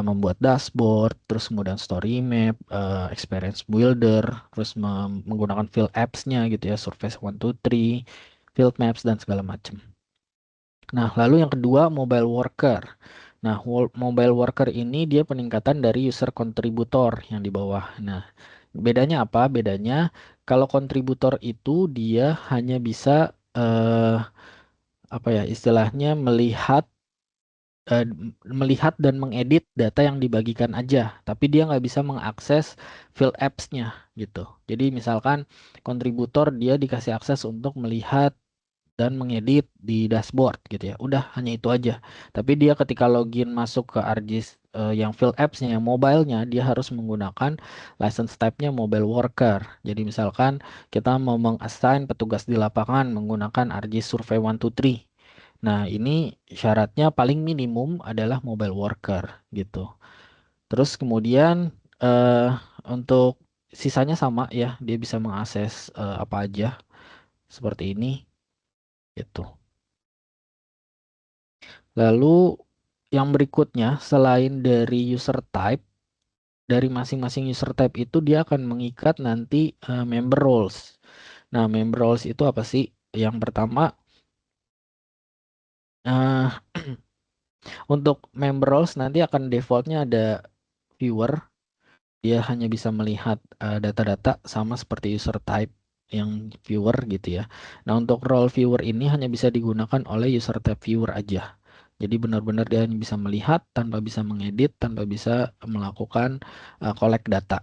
membuat dashboard, terus kemudian story map, experience builder, terus menggunakan field apps-nya gitu ya, surface 1, 2, 3, field maps dan segala macam. Nah, lalu yang kedua mobile worker. Nah, mobile worker ini dia peningkatan dari user kontributor yang di bawah. Nah, bedanya apa? Bedanya kalau kontributor itu dia hanya bisa apa ya istilahnya melihat dan mengedit data yang dibagikan aja, tapi dia nggak bisa mengakses field apps-nya gitu. Jadi misalkan kontributor dia dikasih akses untuk melihat dan mengedit di dashboard gitu ya. Udah hanya itu aja. Tapi dia ketika login masuk ke ArcGIS yang field apps-nya, yang mobile-nya, dia harus menggunakan license type-nya mobile worker. Jadi misalkan kita mau meng-assign petugas di lapangan menggunakan ArcGIS Survey 1, 2, 3. Nah, ini syaratnya paling minimum adalah mobile worker gitu. Terus kemudian eh, untuk sisanya sama ya, dia bisa mengakses apa aja seperti ini gitu. Lalu yang berikutnya selain dari user type, dari masing-masing user type itu dia akan mengikat nanti member roles. Nah, member roles itu apa sih? Yang pertama eh, untuk member roles nanti akan defaultnya ada viewer. Dia hanya bisa melihat data-data sama seperti user type yang viewer gitu ya. Nah, untuk role viewer ini hanya bisa digunakan oleh user type viewer aja. Jadi benar-benar dia hanya bisa melihat tanpa bisa mengedit, tanpa bisa melakukan collect data.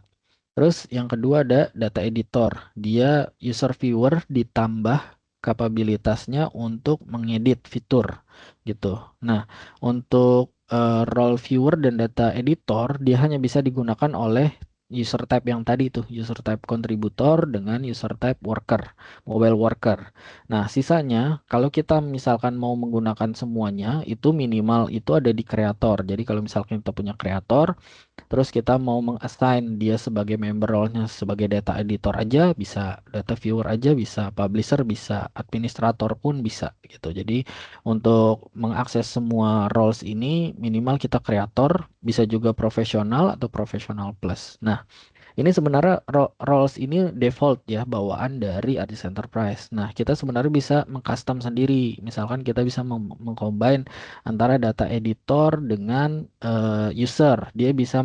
Terus yang kedua ada data editor. Dia user viewer ditambah kapabilitasnya untuk mengedit fitur gitu. Nah, untuk role viewer dan data editor dia hanya bisa digunakan oleh user type yang tadi tuh, user type kontributor dengan user type worker, mobile worker. Nah, sisanya kalau kita misalkan mau menggunakan semuanya itu minimal itu ada di kreator. Jadi kalau misalkan kita punya kreator terus kita mau meng-assign dia sebagai member role-nya sebagai data editor aja bisa, data viewer aja bisa, publisher bisa, administrator pun bisa gitu. Jadi untuk mengakses semua roles ini minimal kita kreator, bisa juga profesional atau profesional plus. Nah, ini sebenarnya roles ini default ya bawaan dari ArcGIS Enterprise. Nah, kita sebenarnya bisa mengcustom sendiri. Misalkan kita bisa mengcombine antara data editor dengan user. Dia bisa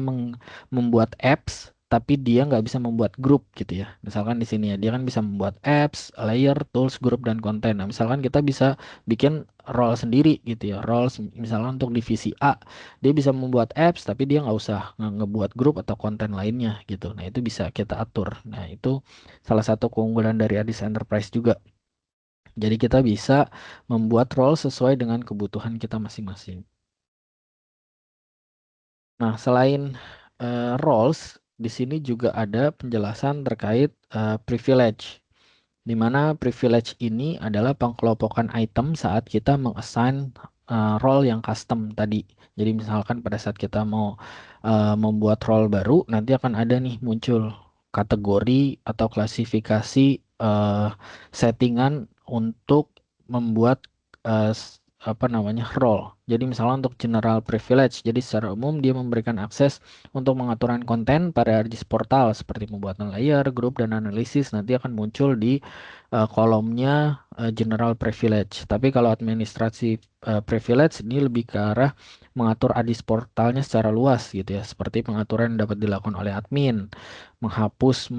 membuat apps tapi dia nggak bisa membuat grup gitu ya. Misalkan di sini ya, dia kan bisa membuat apps, layer, tools, grup, dan konten. Nah, misalkan kita bisa bikin role sendiri gitu ya. Roles misalkan untuk divisi A dia bisa membuat apps tapi dia nggak usah ngebuat grup atau konten lainnya gitu. Nah, itu bisa kita atur. Nah, itu salah satu keunggulan dari ArcGIS Enterprise juga. Jadi kita bisa membuat role sesuai dengan kebutuhan kita masing-masing. Nah, selain roles, di sini juga ada penjelasan terkait privilege. Di mana privilege ini adalah pengkelompokan item saat kita mengassign role yang custom tadi. Jadi misalkan pada saat kita mau membuat role baru, nanti akan ada nih muncul kategori atau klasifikasi eh, settingan untuk membuat apa namanya role. Jadi misalnya untuk general privilege, jadi secara umum dia memberikan akses untuk pengaturan konten pada ArcGIS portal seperti pembuatan layer, grup, dan analisis nanti akan muncul di kolomnya general privilege. Tapi kalau administrasi privilege ini lebih ke arah mengatur ARDIS portalnya secara luas gitu ya, seperti pengaturan yang dapat dilakukan oleh admin, menghapus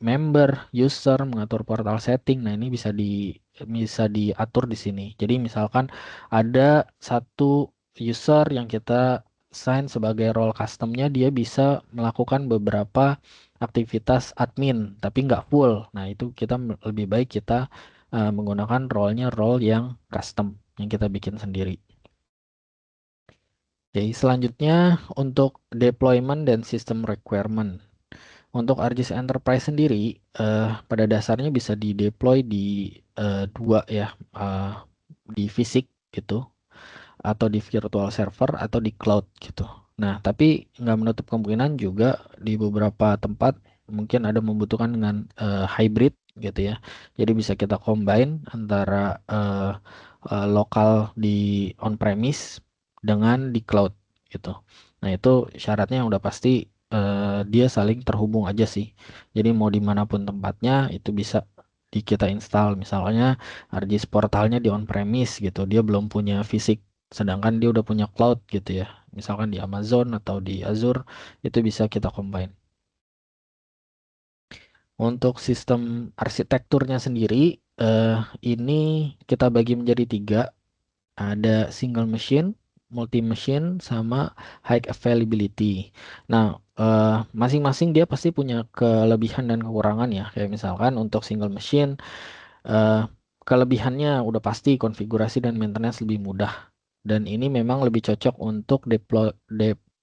member, user, mengatur portal setting. Nah, ini bisa diatur di sini. Jadi misalkan ada satu user yang kita assign sebagai role customnya, dia bisa melakukan beberapa aktivitas admin tapi nggak full. Nah, itu kita lebih baik kita menggunakan role yang custom yang kita bikin sendiri. Oke, selanjutnya untuk deployment dan system requirement. Untuk ArcGIS Enterprise sendiri, pada dasarnya bisa di-deploy di dua ya, di fisik gitu, atau di virtual server, atau di cloud gitu. Nah, tapi nggak menutup kemungkinan juga di beberapa tempat mungkin ada membutuhkan dengan hybrid gitu ya. Jadi bisa kita combine antara lokal di on-premise dengan di cloud gitu. Nah, itu syaratnya yang udah pasti dia saling terhubung aja sih. Jadi mau dimanapun tempatnya itu bisa kita install. Misalnya ArcGIS portalnya di on-premise gitu, dia belum punya fisik, sedangkan dia udah punya cloud gitu ya. Misalkan di Amazon atau di Azure, itu bisa kita combine. Untuk sistem arsitekturnya sendiri, ini kita bagi menjadi 3. Ada single machine, multi machine, sama high availability. Nah, masing-masing dia pasti punya kelebihan dan kekurangan ya. Kayak misalkan untuk single machine, eh, kelebihannya udah pasti konfigurasi dan maintenance lebih mudah. Dan ini memang lebih cocok untuk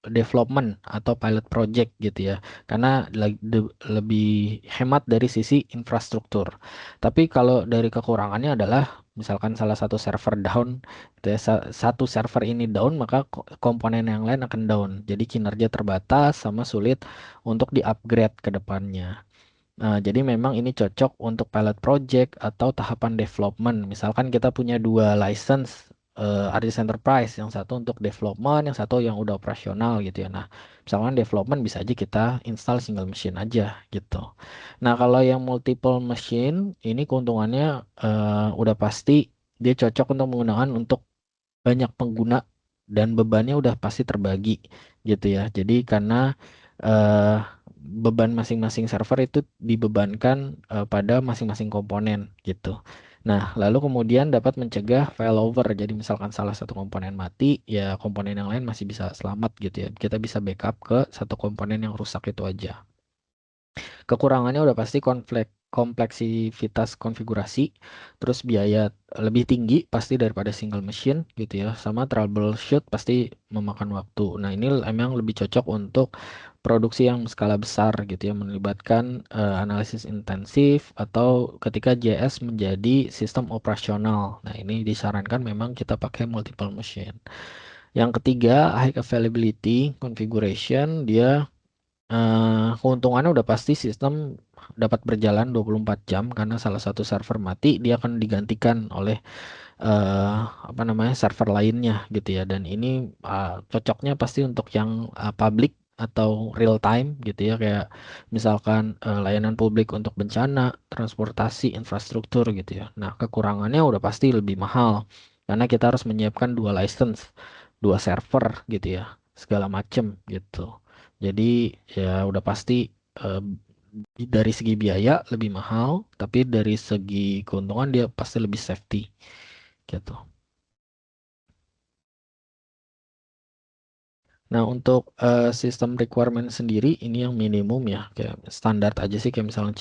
development atau pilot project gitu ya. Karena lebih hemat dari sisi infrastruktur. Tapi kalau dari kekurangannya adalah misalkan salah satu server down, gitu ya, satu server ini down, maka komponen yang lain akan down. Jadi kinerja terbatas sama sulit untuk di-upgrade ke depannya. Nah, jadi memang ini cocok untuk pilot project atau tahapan development. Misalkan kita punya 2 license ArcGIS Enterprise, yang satu untuk development, yang satu yang udah operasional gitu ya. Nah, misalkan development bisa aja kita install single machine aja gitu. Nah, kalau yang multiple machine, ini keuntungannya udah pasti dia cocok untuk menggunakan untuk banyak pengguna dan bebannya udah pasti terbagi gitu ya. Jadi karena eh, beban masing-masing server itu dibebankan pada masing-masing komponen gitu. Nah, lalu kemudian dapat mencegah failover. Jadi misalkan salah satu komponen mati, ya komponen yang lain masih bisa selamat gitu ya. Kita bisa backup ke satu komponen yang rusak itu aja. Kekurangannya udah pasti kompleksivitas konfigurasi, terus biaya lebih tinggi pasti daripada single machine gitu ya, sama troubleshoot pasti memakan waktu. Nah, ini emang lebih cocok untuk produksi yang skala besar gitu ya, melibatkan analisis intensif atau ketika JS menjadi sistem operasional. Nah, ini disarankan memang kita pakai multiple machine. Yang ketiga, high availability configuration, dia keuntungannya udah pasti sistem dapat berjalan 24 jam karena salah satu server mati, dia akan digantikan oleh apa namanya server lainnya gitu ya. Dan ini cocoknya pasti untuk yang public atau real time gitu ya, kayak misalkan layanan publik untuk bencana, transportasi, infrastruktur gitu ya. Nah, kekurangannya udah pasti lebih mahal karena kita harus menyiapkan 2 license, 2 server gitu ya, segala macem gitu. Jadi ya udah pasti eh, dari segi biaya lebih mahal, tapi dari segi keuntungan dia pasti lebih safety gitu. Nah, untuk sistem requirement sendiri ini yang minimum ya, kayak standar aja sih, kayak misalnya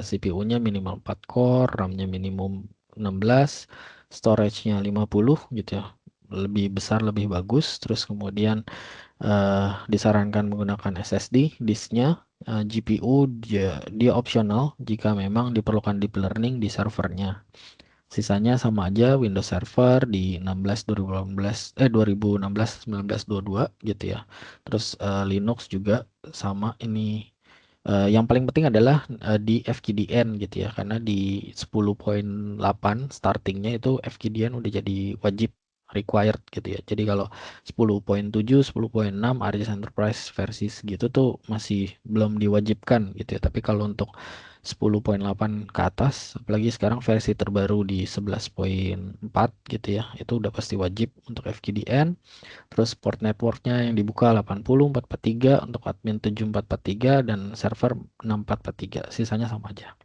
CPU-nya minimal 4 core, RAM-nya minimum 16, storage-nya 50 gitu ya. Lebih besar lebih bagus, terus kemudian disarankan menggunakan SSD, disknya, GPU dia opsional jika memang diperlukan deep learning di servernya. Sisanya sama aja Windows Server di 16 2018 2016 1922 gitu ya. Terus Linux juga sama ini. Yang paling penting adalah di FKDN gitu ya, karena di 10.8 startingnya itu FKDN udah jadi wajib required gitu ya. Jadi kalau 10.7, 10.6 ARGIS Enterprise versi segitu tuh masih belum diwajibkan gitu ya. Tapi kalau untuk 10.8 ke atas, apalagi sekarang versi terbaru di 11.4 gitu ya, itu udah pasti wajib untuk FQDN. Terus port networknya yang dibuka 80, 443, untuk admin 7443 dan server 6443. Sisanya sama aja.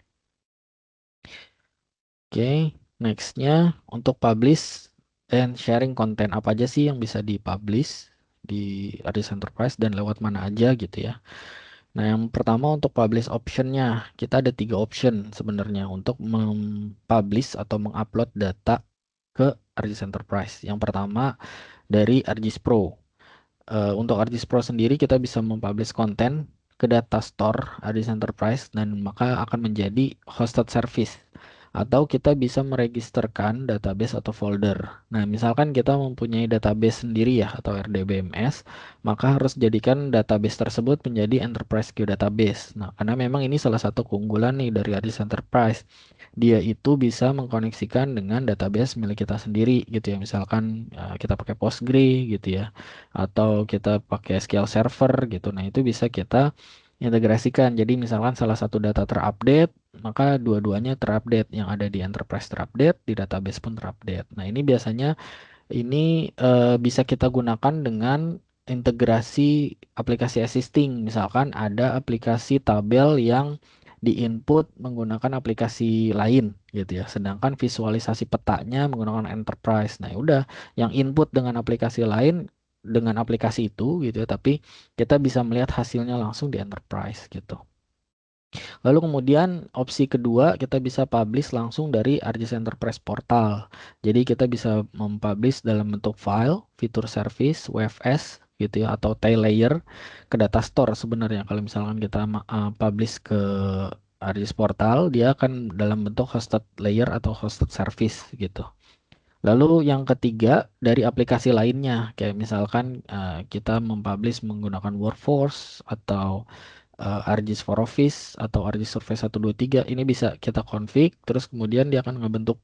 Oke, nextnya untuk publish and sharing konten apa aja sih yang bisa dipublish di ARGIS Enterprise dan lewat mana aja gitu ya. Nah, yang pertama untuk publish optionnya, kita ada 3 option sebenarnya untuk mempublish atau mengupload data ke ARGIS Enterprise. Yang pertama dari ARGIS Pro. Untuk ARGIS Pro sendiri kita bisa mempublish konten ke data store ARGIS Enterprise dan maka akan menjadi hosted service. Atau kita bisa meregisterkan database atau folder. Nah, misalkan kita mempunyai database sendiri ya atau RDBMS, maka harus jadikan database tersebut menjadi Enterprise Geodatabase. Nah, karena memang ini salah satu keunggulan nih dari ARGIS Enterprise. Dia itu bisa mengkoneksikan dengan database milik kita sendiri gitu ya. Misalkan kita pakai Postgre gitu ya atau kita pakai SQL Server gitu. Nah, itu bisa kita integrasikan. Jadi misalkan salah satu data terupdate, maka dua-duanya terupdate. Yang ada di Enterprise terupdate, di database pun terupdate. Nah, ini biasanya bisa kita gunakan dengan integrasi aplikasi existing. Misalkan ada aplikasi tabel yang diinput menggunakan aplikasi lain gitu ya. Sedangkan visualisasi petanya menggunakan Enterprise. Nah, ya udah yang input dengan aplikasi lain dengan aplikasi itu gitu ya, tapi kita bisa melihat hasilnya langsung di Enterprise gitu. Lalu kemudian opsi kedua kita bisa publish langsung dari ARGIS Enterprise Portal. Jadi kita bisa mempublish dalam bentuk file, fitur service, WFS gitu ya atau tail layer ke data store sebenarnya. Kalau misalkan kita publish ke ARGIS Portal, dia akan dalam bentuk hosted layer atau hosted service gitu. Lalu yang ketiga dari aplikasi lainnya, kayak misalkan kita mempublish menggunakan Workforce atau ARGIS for Office atau ARGIS Survey 123, ini bisa kita config, terus kemudian dia akan ngebentuk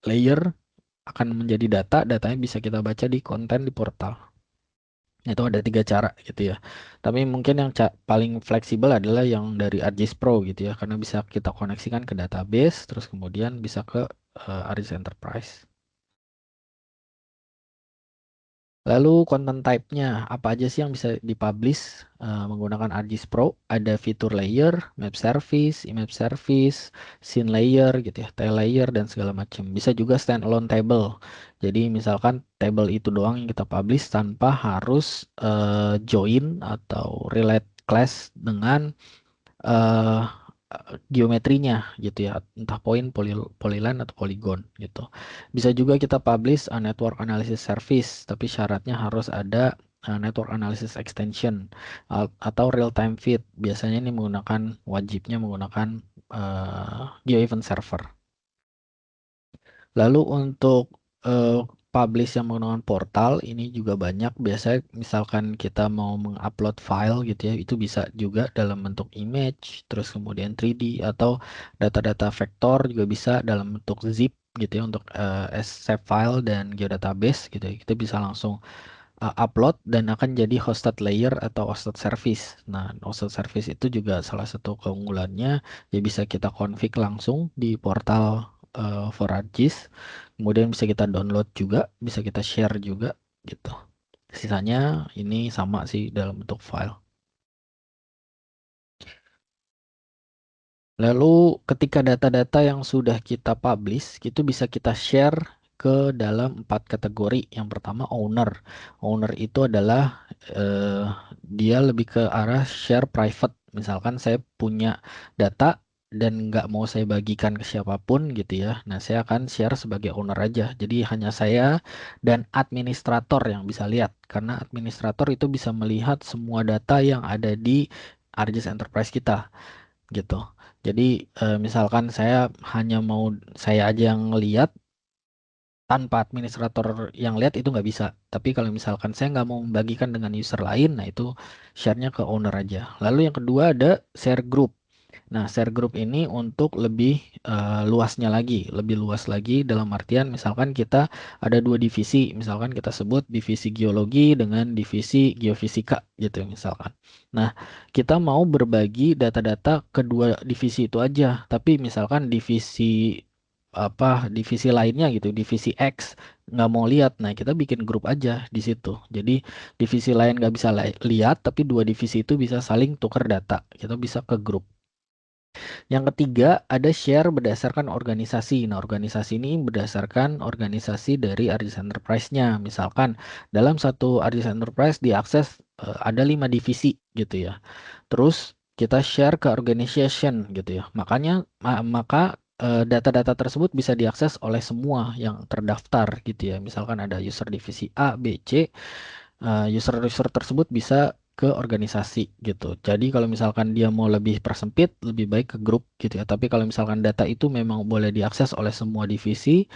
layer, akan menjadi datanya bisa kita baca di konten di portal. Itu ada 3 cara gitu ya. Tapi mungkin yang paling fleksibel adalah yang dari ARGIS Pro gitu ya, karena bisa kita koneksikan ke database, terus kemudian bisa ke ARGIS Enterprise. Lalu content type-nya apa aja sih yang bisa dipublish menggunakan ARGIS Pro? Ada fitur layer, map service, image service, scene layer gitu ya, tail layer dan segala macam. Bisa juga standalone table. Jadi misalkan table itu doang yang kita publish tanpa harus join atau relate class dengan eh geometrinya gitu ya, entah poin, polyline atau polygon gitu. Bisa juga kita publish a network analysis service, tapi syaratnya harus ada network analysis extension atau real time feed. Biasanya ini wajibnya menggunakan GeoEvent server. Lalu untuk publish yang menggunakan portal ini juga banyak. Biasanya misalkan kita mau mengupload file gitu ya, itu bisa juga dalam bentuk image, terus kemudian 3D atau data-data vektor juga bisa dalam bentuk zip gitu ya untuk shape file dan geodatabase gitu ya. Kita bisa langsung upload dan akan jadi hosted layer atau hosted service. Nah, hosted service itu juga salah satu keunggulannya ya bisa kita config langsung di portal for ARGIS. Kemudian bisa kita download juga, bisa kita share juga gitu. Sisanya ini sama sih dalam bentuk file. Lalu ketika data-data yang sudah kita publish, itu bisa kita share ke dalam 4 kategori. Yang pertama owner. Owner itu adalah dia lebih ke arah share private. Misalkan saya punya data dan nggak mau saya bagikan ke siapapun gitu ya. Nah, saya akan share sebagai owner aja. Jadi hanya saya dan administrator yang bisa lihat. Karena administrator itu bisa melihat semua data yang ada di ARGIS Enterprise kita gitu. Jadi misalkan saya aja yang ngeliat tanpa administrator yang lihat itu nggak bisa. Tapi kalau misalkan saya nggak mau membagikan dengan user lain, nah itu share-nya ke owner aja. Lalu yang kedua ada share group. Nah, share group ini untuk lebih luasnya lagi, lebih luas lagi dalam artian misalkan kita ada dua divisi, misalkan kita sebut divisi geologi dengan divisi geofisika gitu misalkan. Nah, kita mau berbagi data-data kedua divisi itu aja, tapi misalkan divisi lainnya gitu, divisi X nggak mau lihat, nah kita bikin grup aja di situ. Jadi divisi lain nggak bisa lihat, tapi dua divisi itu bisa saling tukar data. Kita bisa ke grup. Yang ketiga, ada share berdasarkan organisasi. Nah, organisasi ini berdasarkan organisasi dari Arjis Enterprise-nya. Misalkan, dalam satu Arjis Enterprise diakses ada 5 divisi gitu ya. Terus kita share ke organization gitu ya. Maka data-data tersebut bisa diakses oleh semua yang terdaftar gitu ya. Misalkan ada user divisi A, B, C, user-user tersebut bisa ke organisasi gitu. Jadi kalau misalkan dia mau lebih persempit, lebih baik ke grup gitu ya. Tapi kalau misalkan data itu memang boleh diakses oleh semua divisi,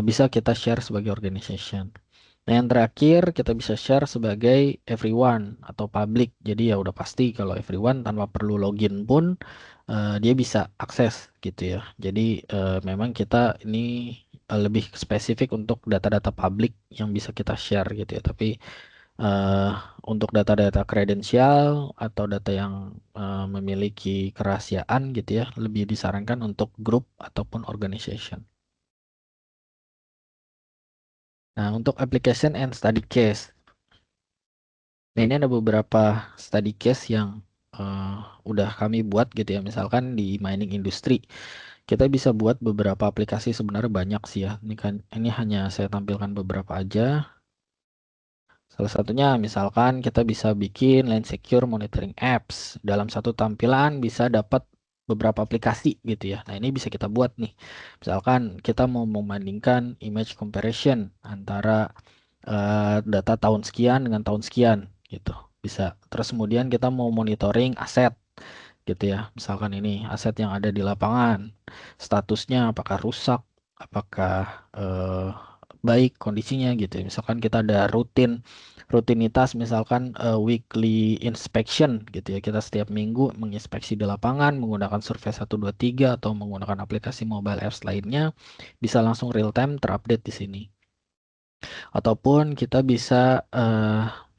bisa kita share sebagai organization. Nah, yang terakhir kita bisa share sebagai everyone atau public. Jadi ya udah pasti kalau everyone tanpa perlu login pun dia bisa akses gitu ya. Jadi memang kita ini lebih spesifik untuk data-data publik yang bisa kita share gitu ya. Tapi eh, untuk data-data kredensial atau data yang memiliki kerahasiaan gitu ya, lebih disarankan untuk grup ataupun organization. Nah, untuk application and study case. Nah, ini ada beberapa study case yang eh, udah kami buat gitu ya. Misalkan di mining industry, kita bisa buat beberapa aplikasi, sebenarnya banyak sih ya. Ini hanya saya tampilkan beberapa aja. Salah satunya misalkan kita bisa bikin land secure monitoring apps. Dalam satu tampilan bisa dapat beberapa aplikasi gitu ya. Nah, ini bisa kita buat nih. Misalkan kita mau membandingkan image comparison antara data tahun sekian dengan tahun sekian gitu. Bisa. Terus kemudian kita mau monitoring aset gitu ya. Misalkan ini aset yang ada di lapangan. Statusnya apakah rusak, apakah eh, baik kondisinya gitu ya. Misalkan kita ada rutinitas misalkan weekly inspection gitu ya. Kita setiap minggu menginspeksi di lapangan menggunakan Survey 123 atau menggunakan aplikasi mobile apps lainnya, bisa langsung real time terupdate di sini. Ataupun kita bisa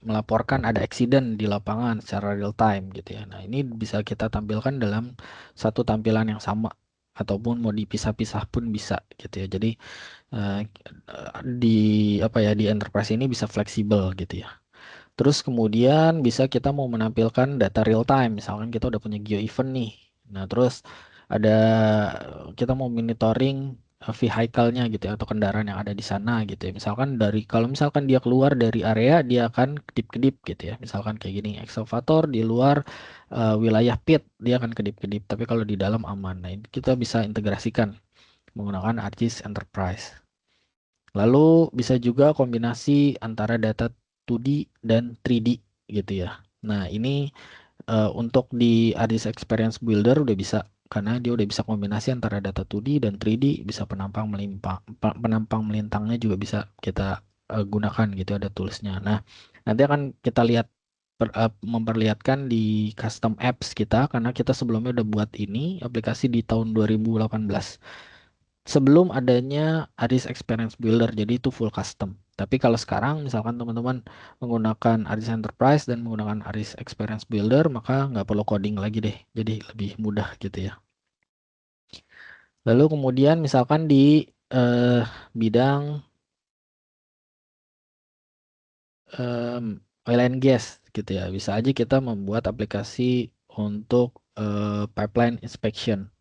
melaporkan ada accident di lapangan secara real time gitu ya. Nah, ini bisa kita tampilkan dalam satu tampilan yang sama ataupun mau dipisah-pisah pun bisa gitu ya. Jadi eh, di di enterprise ini bisa fleksibel gitu ya. Terus kemudian bisa kita mau menampilkan data real time, misalkan kita udah punya geo event nih. Nah, terus ada kita mau monitoring vehicle-nya gitu ya, atau kendaraan yang ada di sana gitu ya. Misalkan kalau misalkan dia keluar dari area, dia akan kedip-kedip gitu ya. Misalkan kayak gini, excavator di luar wilayah pit, dia akan kedip-kedip. Tapi kalau di dalam aman. Nah, ini kita bisa integrasikan menggunakan ArcGIS Enterprise. Lalu bisa juga kombinasi antara data 2D dan 3D gitu ya. Nah, ini untuk di ArcGIS Experience Builder udah bisa, karena dia udah bisa kombinasi antara data 2D dan 3D, bisa penampang melintangnya juga bisa kita gunakan gitu, ada toolsnya. Nah, nanti akan kita lihat memperlihatkan di custom apps kita, karena kita sebelumnya udah buat ini aplikasi di tahun 2018 sebelum adanya Aris Experience Builder, jadi itu full custom. Tapi kalau sekarang misalkan teman-teman menggunakan Aris Enterprise dan menggunakan Aris Experience Builder, maka nggak perlu coding lagi deh, jadi lebih mudah gitu ya. Lalu kemudian misalkan di eh, bidang oil and gas gitu ya, bisa aja kita membuat aplikasi untuk pipeline inspection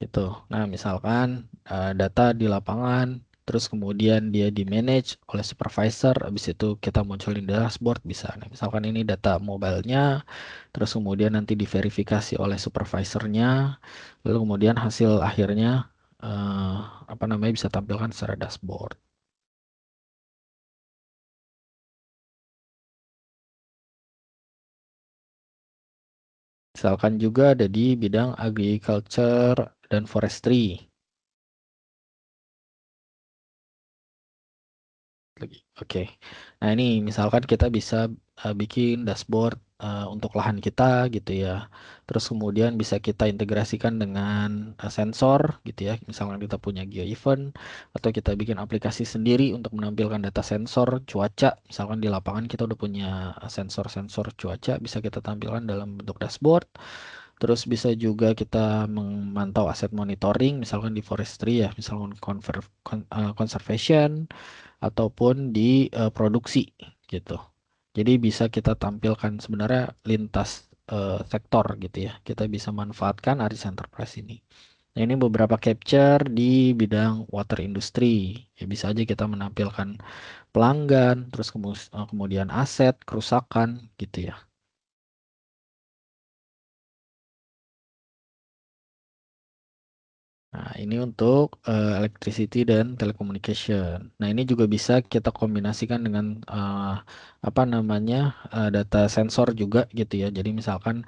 gitu. Nah, misalkan data di lapangan, terus kemudian dia di manage oleh supervisor, habis itu kita munculin dashboard bisa. Nah, misalkan ini data mobilenya, terus kemudian nanti diverifikasi oleh supervisornya, lalu kemudian hasil akhirnya eh, bisa tampilkan secara dashboard. Misalkan juga ada di bidang agriculture dan forestry. Oke. Nah, ini misalkan kita bisa bikin dashboard untuk lahan kita gitu ya. Terus kemudian bisa kita integrasikan dengan sensor gitu ya. Misalkan kita punya GeoEvent atau kita bikin aplikasi sendiri untuk menampilkan data sensor cuaca. Misalkan di lapangan kita udah punya sensor-sensor cuaca, bisa kita tampilkan dalam bentuk dashboard. Terus bisa juga kita memantau aset monitoring, misalkan di forestry ya, misalkan conservation ataupun di produksi gitu. Jadi bisa kita tampilkan sebenarnya lintas sektor gitu ya. Kita bisa manfaatkan Aris Enterprise ini. Nah, ini beberapa capture di bidang water industry. Ya, bisa aja kita menampilkan pelanggan, terus kemudian aset, kerusakan gitu ya. Nah, ini untuk electricity dan telecommunication. Nah, ini juga bisa kita kombinasikan dengan apa namanya data sensor juga gitu ya. Jadi misalkan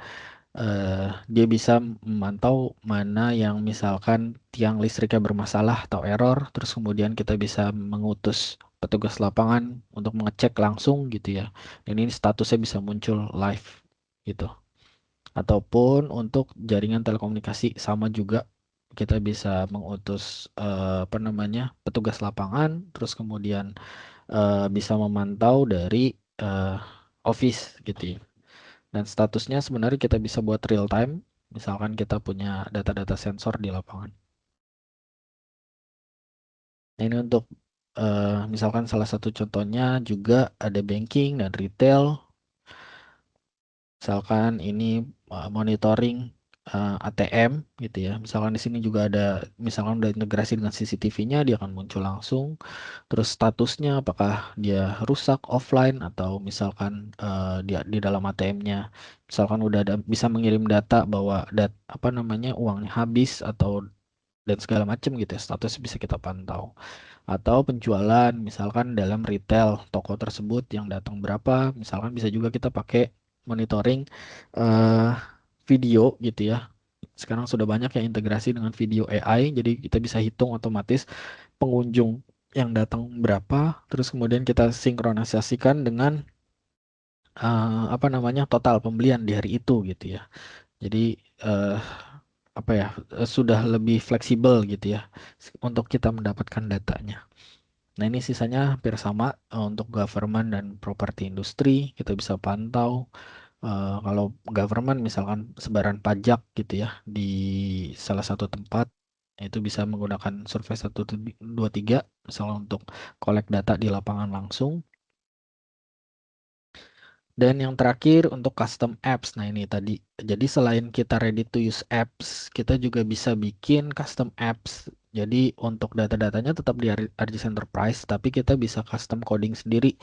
dia bisa memantau mana yang misalkan tiang listriknya bermasalah atau error, terus kemudian kita bisa mengutus petugas lapangan untuk mengecek langsung gitu ya. Dan ini statusnya bisa muncul live gitu. Ataupun untuk jaringan telekomunikasi sama juga kita bisa mengutus apa namanya petugas lapangan, terus kemudian bisa memantau dari eh, office gitu ya. Dan statusnya sebenarnya kita bisa buat real time, misalkan kita punya data-data sensor di lapangan. Nah, ini untuk misalkan salah satu contohnya juga ada banking dan retail. Misalkan ini monitoring ATM gitu ya. Misalkan di sini juga ada, misalkan udah integrasi dengan CCTV-nya, dia akan muncul langsung. Terus statusnya apakah dia rusak offline atau misalkan dia di dalam ATM-nya, misalkan udah ada bisa mengirim data bahwa apa namanya uangnya habis atau dan segala macam gitu ya. Status bisa kita pantau. Atau penjualan, misalkan dalam retail toko tersebut yang datang berapa, misalkan bisa juga kita pakai monitoring eh, video gitu ya. Sekarang sudah banyak yang integrasi dengan video AI, jadi kita bisa hitung otomatis pengunjung yang datang berapa, terus kemudian kita sinkronisasikan dengan apa namanya total pembelian di hari itu gitu ya. Jadi eh, apa ya sudah lebih fleksibel gitu ya untuk kita mendapatkan datanya. Nah, ini sisanya hampir sama untuk government dan properti industri. Kita bisa pantau kalau government misalkan sebaran pajak gitu ya di salah satu tempat itu bisa menggunakan Survei 123 misalnya untuk collect data di lapangan langsung. Dan yang terakhir untuk custom apps. Nah, ini tadi. Jadi selain kita ready to use apps, kita juga bisa bikin custom apps. Jadi untuk data-datanya tetap di ArcGIS Enterprise, tapi kita bisa custom coding sendiri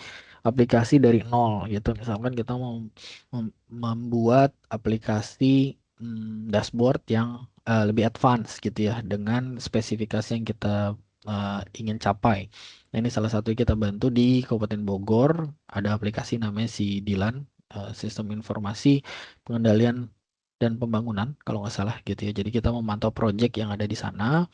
aplikasi dari nol gitu. Misalkan kita mau membuat aplikasi dashboard yang lebih advance gitu ya dengan spesifikasi yang kita ingin capai. Nah, ini salah satu yang kita bantu di Kabupaten Bogor. Ada aplikasi namanya si Dilan, Sistem Informasi Pengendalian dan Pembangunan, kalau nggak salah gitu ya. Jadi kita memantau proyek yang ada di sana,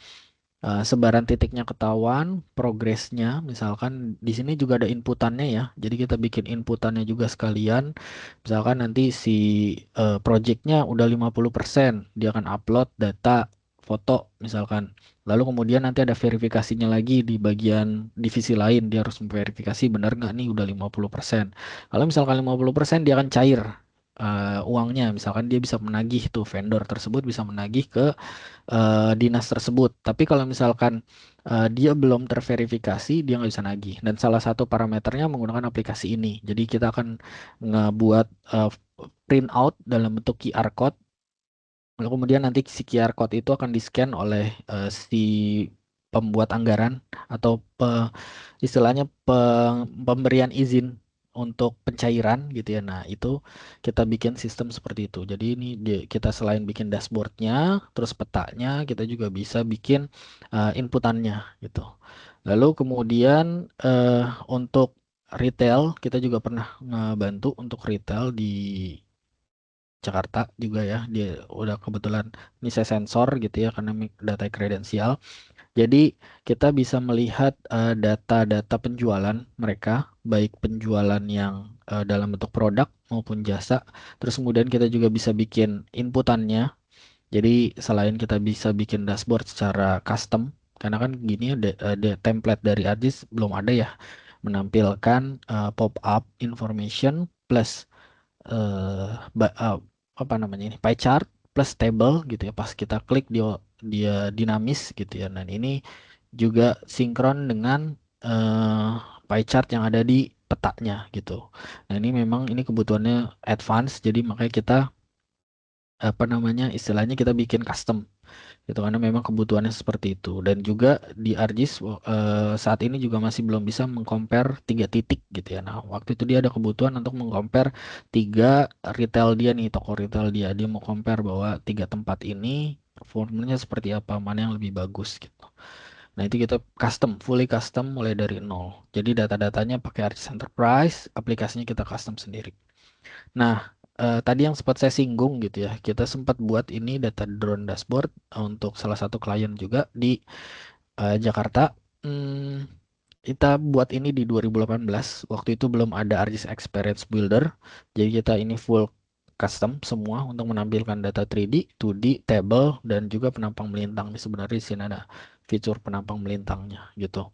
sebaran titiknya ketahuan, progresnya, misalkan di sini juga ada inputannya ya. Jadi kita bikin inputannya juga sekalian. Misalkan nanti si proyeknya udah 50%, dia akan upload data foto misalkan. Lalu kemudian nanti ada verifikasinya lagi di bagian divisi lain, dia harus memverifikasi benar nggak nih udah 50%. Kalau misalkan 50% dia akan cair uangnya, misalkan dia bisa menagih tuh vendor tersebut bisa menagih ke dinas tersebut. Tapi kalau misalkan dia belum terverifikasi, dia nggak bisa nagih. Dan salah satu parameternya menggunakan aplikasi ini. Jadi kita akan ngebuat print out dalam bentuk QR code. Lalu kemudian nanti si QR code itu akan di-scan oleh si pembuat anggaran atau istilahnya pemberian izin untuk pencairan gitu ya. Nah, itu kita bikin sistem seperti itu. Jadi ini kita selain bikin dashboardnya, terus petanya, kita juga bisa bikin inputannya gitu. Lalu kemudian untuk retail, kita juga pernah ngebantu untuk retail di Jakarta juga ya. Dia udah kebetulan ini saya sensor gitu ya karena data kredensial. Jadi kita bisa melihat data-data penjualan mereka, baik penjualan yang dalam bentuk produk maupun jasa. Terus kemudian kita juga bisa bikin inputannya. Jadi selain kita bisa bikin dashboard secara custom, karena kan gini ya, template dari ArcGIS belum ada ya, menampilkan pop-up information plus apa namanya ini pie chart plus table gitu ya. Pas kita klik dia dinamis gitu ya. Dan ini juga sinkron dengan pie chart yang ada di petanya gitu. Nah ini memang ini kebutuhannya advance, jadi makanya kita apa namanya istilahnya kita bikin custom gitu karena memang kebutuhannya seperti itu. Dan juga di ArcGIS saat ini juga masih belum bisa mengcompare 3 titik gitu ya. Nah waktu itu dia ada kebutuhan untuk mengcompare 3 retail dia nih, toko retail dia mau compare bahwa 3 tempat ini performanya seperti apa, mana yang lebih bagus gitu. Nah itu kita custom, fully custom mulai dari nol. Jadi data-datanya pakai ArcGIS Enterprise, aplikasinya kita custom sendiri. Nah, tadi yang sempat saya singgung gitu ya, kita sempat buat ini data drone dashboard untuk salah satu klien juga di Jakarta. Hmm, kita buat ini di 2018. Waktu itu belum ada ArcGIS Experience Builder, jadi kita ini full custom semua untuk menampilkan data 3D, 2D, table, dan juga penampang melintang. Ini sebenarnya di sini ada fitur penampang melintangnya gitu.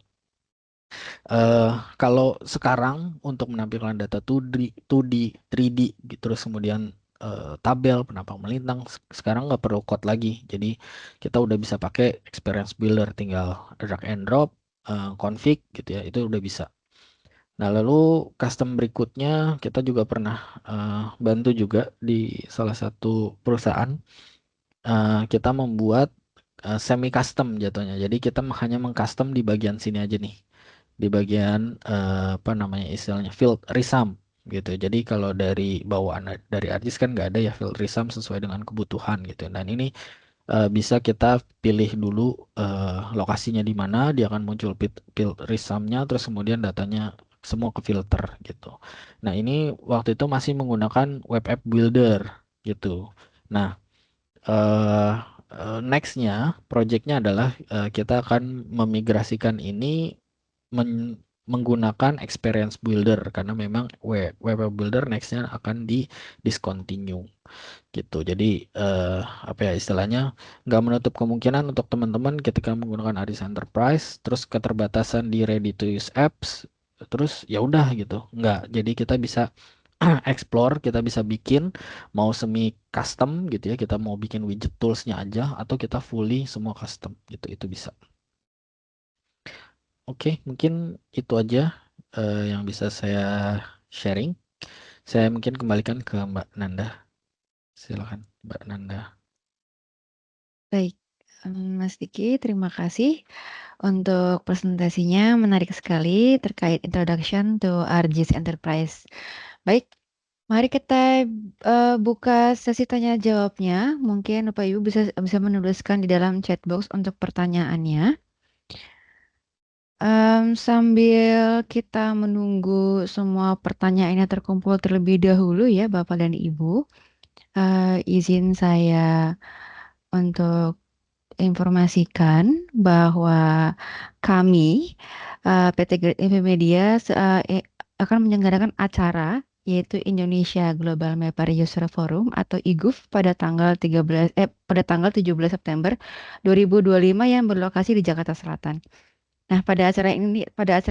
eh Kalau sekarang untuk menampilkan data 2D, 2D, 3D, gitu, terus kemudian tabel, penampang melintang, sekarang nggak perlu code lagi. Jadi kita udah bisa pakai Experience Builder, tinggal drag and drop, config gitu ya, itu udah bisa. Nah lalu custom berikutnya kita juga pernah bantu juga di salah satu perusahaan. Kita membuat semi custom jatuhnya. Jadi kita hanya mengcustom di bagian sini aja nih, di bagian apa namanya istilahnya field resum gitu. Jadi kalau dari bawaan dari ArcGIS kan nggak ada ya field resum sesuai dengan kebutuhan gitu. Dan ini bisa kita pilih dulu lokasinya di mana, dia akan muncul field resumnya, terus kemudian datanya semua ke filter gitu. Nah ini waktu itu masih menggunakan web app builder gitu. Nah eh nextnya, projectnya adalah kita akan memigrasikan ini menggunakan Experience Builder karena memang Web Builder nextnya akan di discontinue gitu. Jadi eh, apa ya istilahnya nggak menutup kemungkinan untuk teman-teman ketika menggunakan ArcGIS Enterprise, terus keterbatasan di ready to use apps, terus ya udah gitu. Nggak. Jadi kita bisa explore, kita bisa bikin mau semi custom gitu ya. Kita mau bikin widget toolsnya aja atau kita fully semua custom gitu. Itu bisa. Oke, mungkin itu aja yang bisa saya sharing. Saya mungkin kembalikan ke Mbak Nanda. Silakan, Mbak Nanda. Baik, Mas Diki, terima kasih untuk presentasinya. Menarik sekali terkait Introduction to ArcGIS Enterprise. Baik, mari kita buka sesi tanya jawabnya. Mungkin Bapak Ibu bisa bisa menuliskan di dalam chat box untuk pertanyaannya. Sambil kita menunggu semua pertanyaannya terkumpul terlebih dahulu ya Bapak dan Ibu, izin saya untuk informasikan bahwa kami PT Great Infomedia akan menyelenggarakan acara yaitu Indonesia Global Mapper User Forum atau IGUF pada tanggal 17 September 2025 yang berlokasi di Jakarta Selatan. Nah, pada acara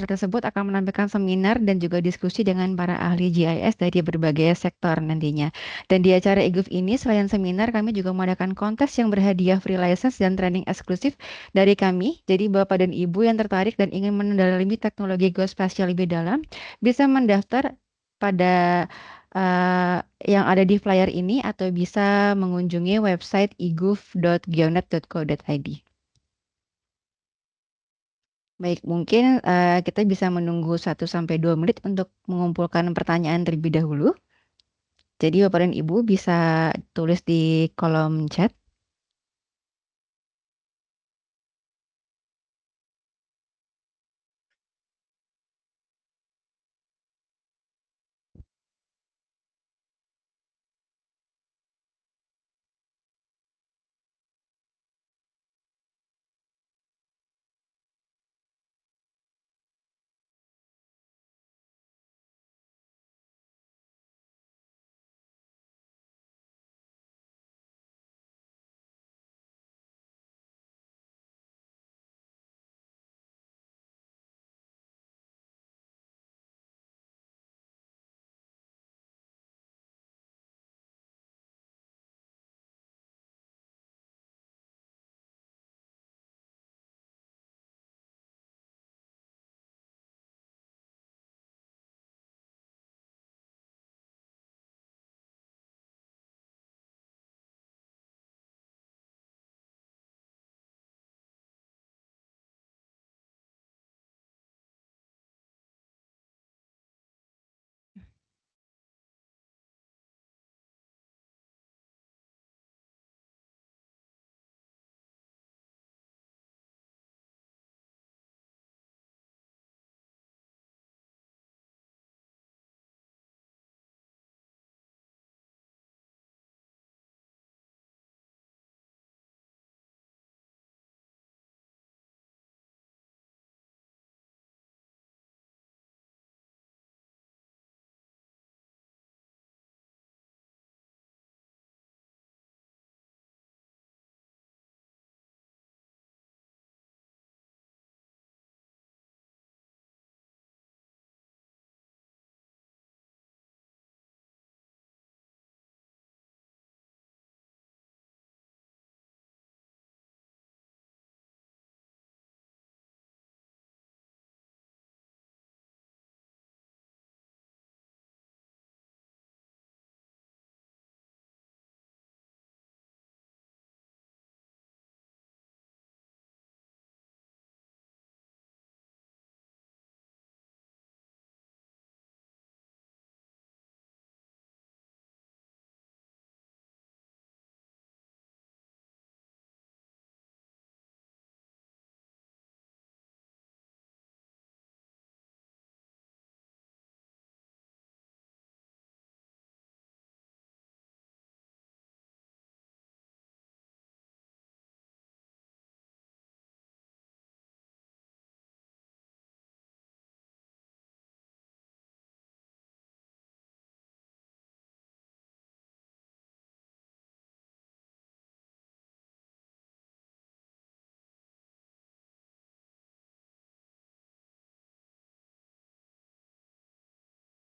tersebut akan menampilkan seminar dan juga diskusi dengan para ahli GIS dari berbagai sektor nantinya. Dan di acara IGUF ini, selain seminar, kami juga mengadakan kontes yang berhadiah free license dan training eksklusif dari kami. Jadi, Bapak dan Ibu yang tertarik dan ingin mendalami teknologi geospasial lebih dalam, bisa mendaftar pada yang ada di flyer ini atau bisa mengunjungi website iguf.geonet.co.id. Baik, mungkin kita bisa menunggu 1 sampai 2 menit untuk mengumpulkan pertanyaan terlebih dahulu. Jadi Bapak dan Ibu bisa tulis di kolom chat.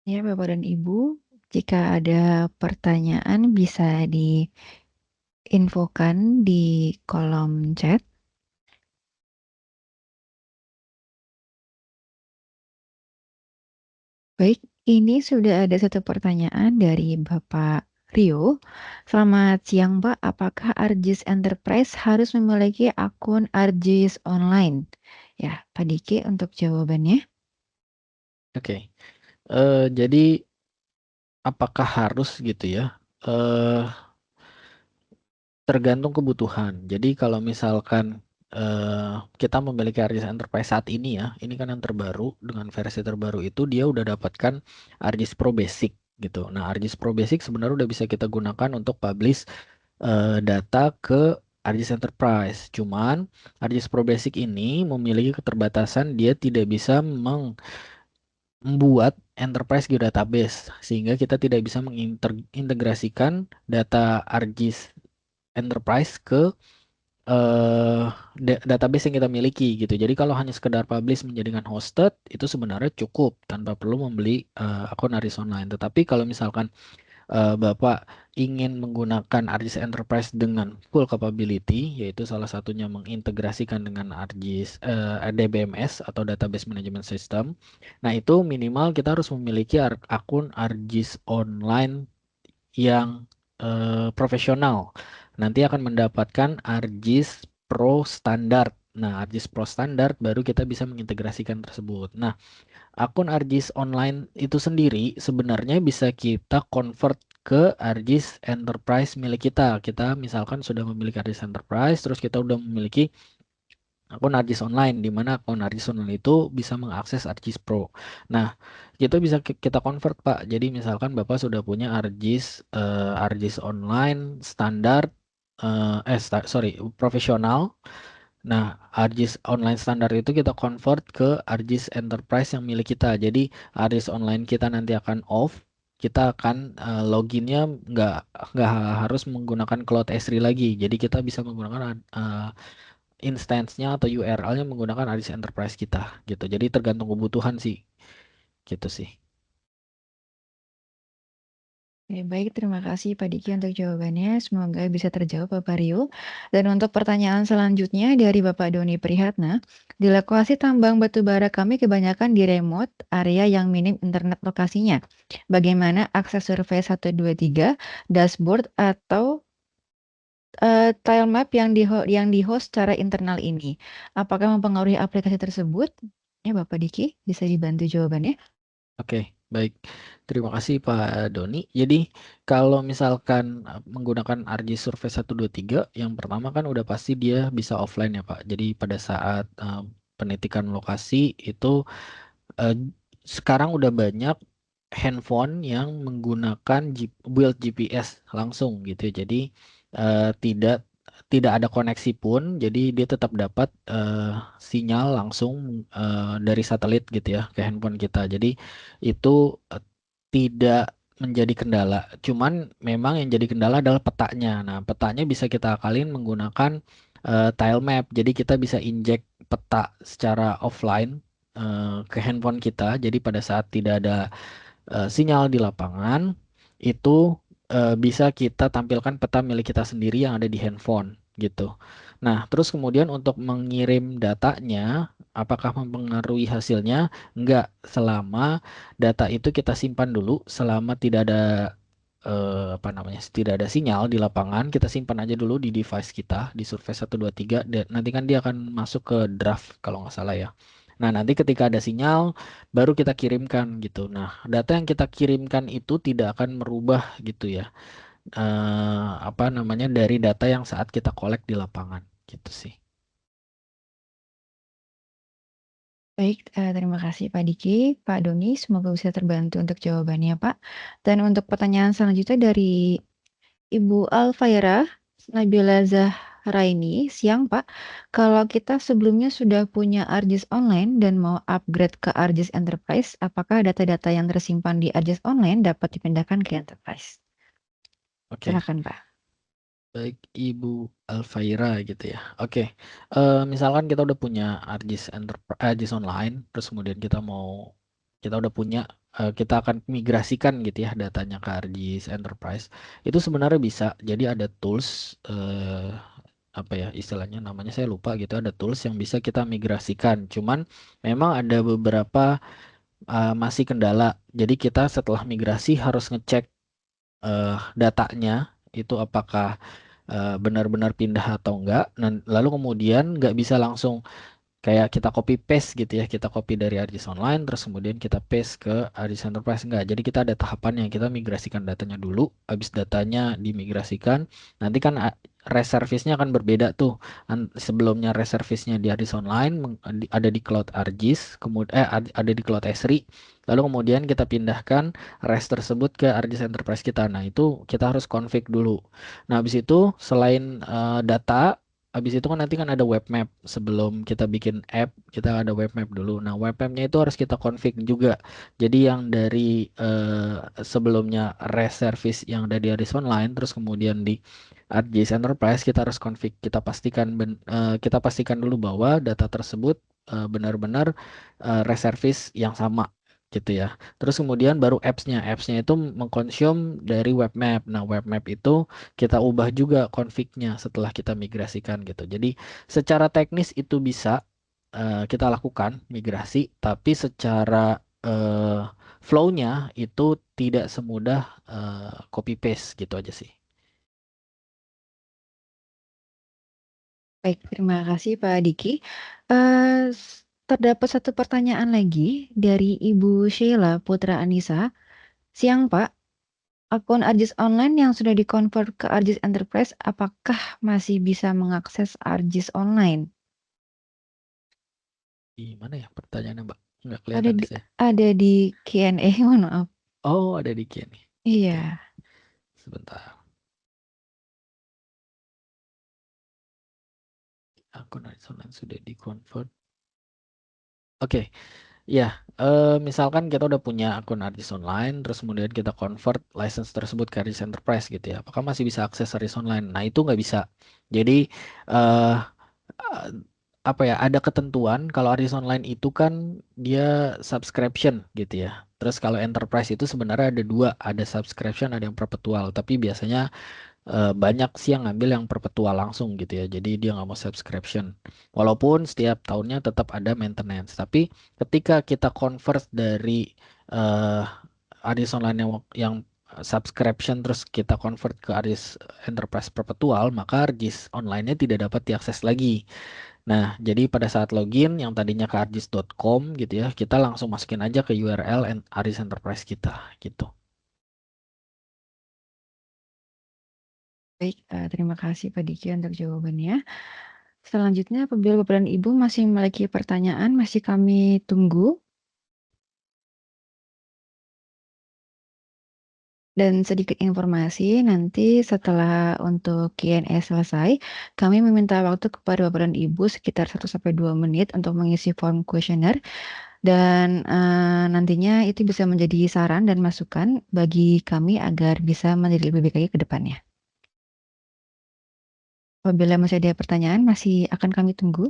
Ya, Bapak dan Ibu, jika ada pertanyaan bisa diinfokan di kolom chat. Baik, ini sudah ada satu pertanyaan dari Bapak Rio. Selamat siang, Pak. Apakah ARGIS Enterprise harus memiliki akun ARGIS online? Ya, Pak Diki untuk jawabannya. Oke. Jadi apakah harus gitu ya? Tergantung kebutuhan. Jadi kalau misalkan kita memiliki ARGIS Enterprise saat ini ya, ini kan yang terbaru, dengan versi terbaru itu dia udah dapatkan ARGIS Pro Basic gitu. Nah, ARGIS Pro Basic sebenarnya udah bisa kita gunakan untuk publish data ke ARGIS Enterprise. Cuman ARGIS Pro Basic ini memiliki keterbatasan, dia tidak bisa membuat enterprise geodatabase, sehingga kita tidak bisa mengintegrasikan data ARGIS Enterprise ke database yang kita miliki gitu. Jadi kalau hanya sekedar publish menjadikan hosted itu sebenarnya cukup tanpa perlu membeli akun ARGIS Online. Tetapi kalau misalkan Bapak ingin menggunakan ARGIS Enterprise dengan full capability, yaitu salah satunya mengintegrasikan dengan ARGIS DBMS atau Database Management System. Nah, itu minimal kita harus memiliki akun ARGIS Online yang profesional. Nanti akan mendapatkan ARGIS Pro Standard. Nah, ARGIS Pro Standard baru kita bisa mengintegrasikan tersebut. Nah, akun ARGIS Online itu sendiri sebenarnya bisa kita convert ke ARGIS Enterprise milik kita. Kita misalkan sudah memiliki ARGIS Enterprise, terus kita udah memiliki akun ARGIS Online, di mana akun ARGIS Online itu bisa mengakses ARGIS Pro. Nah, itu bisa kita convert, Pak. Jadi misalkan Bapak sudah punya ARGIS Online standar, sorry, profesional. Nah, ARGIS Online standar itu kita convert ke ARGIS Enterprise yang milik kita. Jadi ARGIS Online kita nanti akan off. Kita akan loginnya nggak harus menggunakan Cloud S3 lagi. Jadi kita bisa menggunakan instance-nya atau URL-nya menggunakan ARGIS Enterprise kita gitu. Jadi tergantung kebutuhan sih, gitu sih. Oke, baik, terima kasih Pak Diki untuk jawabannya. Semoga bisa terjawab Bapak Rio. Dan untuk pertanyaan selanjutnya dari Bapak Doni Prihatna, di lokasi tambang batu bara kami kebanyakan di remote area yang minim internet lokasinya. Bagaimana akses survei 123, dashboard atau tile map yang di host secara internal ini? Apakah mempengaruhi aplikasi tersebut? Ya, Bapak Diki, bisa dibantu jawabannya? Oke, baik. Terima kasih Pak Doni. Jadi kalau misalkan menggunakan ARGIS Survey 123, yang pertama kan udah pasti dia bisa offline ya Pak. Jadi pada saat penitikan lokasi itu eh, sekarang udah banyak handphone yang menggunakan build GPS langsung gitu ya. Jadi tidak tidak ada koneksi pun, jadi dia tetap dapat sinyal langsung dari satelit gitu ya ke handphone kita. Jadi itu tidak menjadi kendala. Cuman memang yang jadi kendala adalah petanya. Nah, petanya bisa kita akalin menggunakan tile map. Jadi kita bisa injek peta secara offline ke handphone kita. Jadi pada saat tidak ada sinyal di lapangan itu bisa kita tampilkan peta milik kita sendiri yang ada di handphone gitu. Nah, terus kemudian untuk mengirim datanya, apakah mempengaruhi hasilnya? Enggak, selama data itu kita simpan dulu, selama tidak ada apa namanya, tidak ada sinyal di lapangan, kita simpan aja dulu di device kita di Survey 123 dan nanti kan dia akan masuk ke draft kalau nggak salah ya. Nah, nanti ketika ada sinyal baru kita kirimkan gitu. Nah, data yang kita kirimkan itu tidak akan merubah gitu ya. Apa namanya, dari data yang saat kita collect di lapangan gitu sih. Baik, terima kasih Pak Diki, Pak Doni, semoga bisa terbantu untuk jawabannya Pak. Dan untuk pertanyaan selanjutnya dari Ibu Alfaira Nabila Zahraini, siang Pak. Kalau kita sebelumnya sudah punya ARGIS Online dan mau upgrade ke ARGIS Enterprise, apakah data-data yang tersimpan di ARGIS Online dapat dipindahkan ke Enterprise? Oke, Silakan Pak. baik Ibu Alfaira gitu ya. Oke, misalkan kita udah punya ARGIS Online, terus kemudian kita udah punya kita akan migrasikan gitu ya datanya ke ArcGIS Enterprise, itu sebenarnya bisa. Jadi ada tools, apa ya istilahnya, namanya saya lupa gitu, ada tools yang bisa kita migrasikan. Cuman memang ada beberapa masih kendala. Jadi kita setelah migrasi harus ngecek datanya itu apakah benar-benar pindah atau enggak. Lalu kemudian nggak bisa langsung kayak kita copy paste gitu ya, kita copy dari ArcGIS Online terus kemudian kita paste ke ArcGIS Enterprise, enggak. Jadi kita ada tahapannya, kita migrasikan datanya dulu. Habis datanya dimigrasikan, nanti kan reservisnya akan berbeda tuh. Sebelumnya reservisnya di ArcGIS Online ada di Cloud ArcGIS, kemudian ada di Cloud Esri, lalu kemudian kita pindahkan res tersebut ke ArcGIS Enterprise kita. Nah itu kita harus config dulu. Nah habis itu selain data, habis itu kan nanti kan ada web map. Sebelum kita bikin app, kita ada web map dulu. Nah, web mapnya itu harus kita config juga. Jadi yang dari sebelumnya REST service yang ada di ArcGIS Online, terus kemudian di ArcGIS Enterprise kita harus config. Kita pastikan dulu bahwa data tersebut benar-benar REST service yang sama gitu ya. Terus kemudian baru apps-nya itu mengkonsum dari web map. Nah, web map itu kita ubah juga config-nya setelah kita migrasikan gitu. Jadi secara teknis itu bisa kita lakukan migrasi, tapi secara eh, flow-nya itu tidak semudah copy paste gitu aja sih. Baik, terima kasih Pak Diki. Terdapat satu pertanyaan lagi dari Ibu Sheila Putra Anissa. Siang Pak, akun ArcGIS Online yang sudah dikonvert ke ArcGIS Enterprise, apakah masih bisa mengakses ArcGIS Online? Gimana ya pertanyaannya, Mbak? Nggak Ada kelihatan di, di saya. ada di Q&A, mohon maaf. Oh, ada di Q&A. Oke, Iya, sebentar. Akun ArcGIS Online sudah di-convert. Oke, ya, misalkan kita udah punya akun ArcGIS Online, terus kemudian kita convert license tersebut ke ArcGIS Enterprise gitu ya. Apakah masih bisa akses ArcGIS Online? Nah, itu nggak bisa. Jadi, eh, eh, apa ya, ada ketentuan kalau ArcGIS Online itu kan dia subscription gitu ya. Terus kalau Enterprise itu sebenarnya ada dua, ada subscription, ada yang perpetual. Tapi biasanya banyak sih yang ngambil yang perpetual langsung gitu ya. Jadi dia nggak mau subscription. Walaupun setiap tahunnya tetap ada maintenance. Tapi ketika kita convert dari uh, ArcGIS Online yang subscription terus kita convert ke ArcGIS Enterprise perpetual, maka ArcGIS Online-nya tidak dapat diakses lagi. Nah, jadi pada saat login yang tadinya ke arcgis.com gitu ya, kita langsung masukin aja ke URL ArcGIS Enterprise kita gitu. baik. Terima kasih Pak Diki untuk jawabannya. Selanjutnya, apabila Bapak dan Ibu masih memiliki pertanyaan, masih kami tunggu. Dan sedikit informasi, nanti setelah untuk Q&A selesai, kami meminta waktu kepada Bapak dan Ibu sekitar 1-2 menit untuk mengisi form kuesioner. Dan nantinya itu bisa menjadi saran dan masukan bagi kami agar bisa menjadi lebih baik lagi ke depannya. Apabila masih ada pertanyaan, masih akan kami tunggu.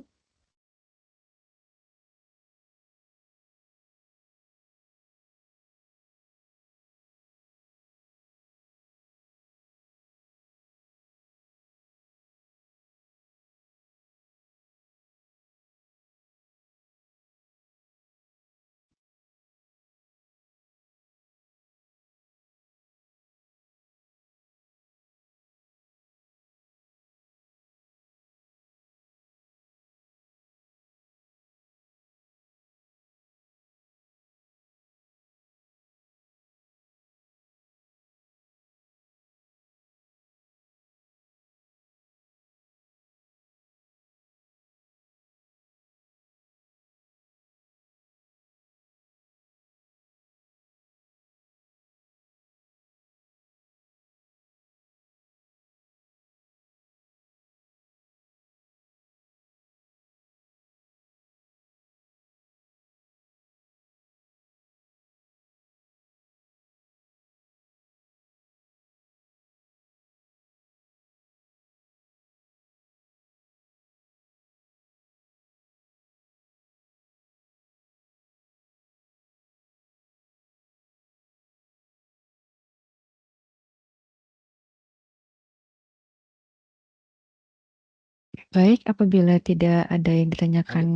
Baik, apabila tidak ada yang Ada ditanyakan.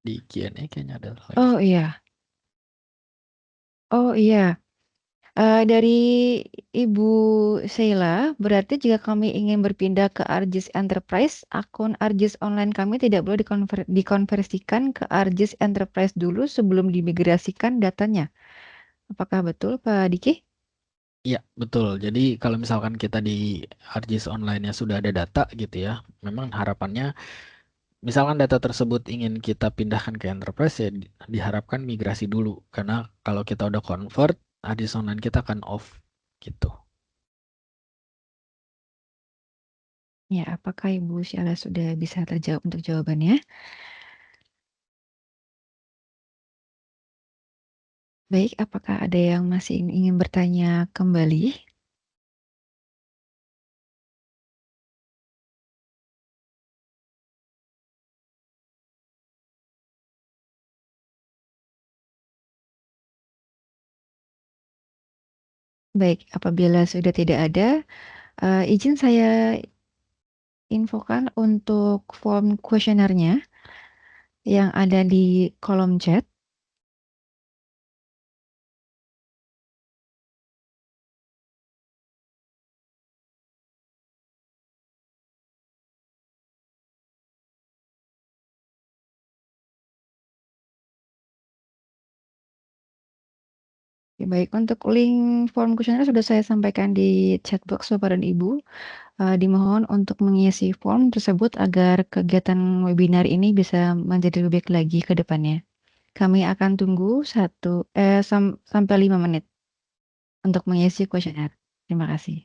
di Q&A kayaknya ada lagi. Oh iya, oh iya. Dari Ibu Sheila, berarti jika kami ingin berpindah ke ArcGIS Enterprise, akun ArcGIS online kami tidak boleh dikonversikan ke ArcGIS Enterprise dulu sebelum dimigrasikan datanya. Apakah betul, Pak Diki? Iya, betul. Jadi kalau misalkan kita di ArcGIS online-nya sudah ada data gitu ya, memang harapannya misalkan data tersebut ingin kita pindahkan ke enterprise ya diharapkan migrasi dulu. Karena kalau kita udah convert, ArcGIS online kita akan off gitu. Ya, apakah Ibu Sheila sudah bisa terjawab untuk jawabannya? Baik, apakah ada yang masih ingin bertanya kembali? Baik, apabila sudah tidak ada, izin saya infokan untuk form kuesionernya yang ada di kolom chat. Ya, baik, untuk link form kuesioner sudah saya sampaikan di chat box Bapak dan Ibu. Dimohon untuk mengisi form tersebut agar kegiatan webinar ini bisa menjadi lebih baik lagi ke depannya. Kami akan tunggu sampai 5 menit untuk mengisi kuesioner. Terima kasih.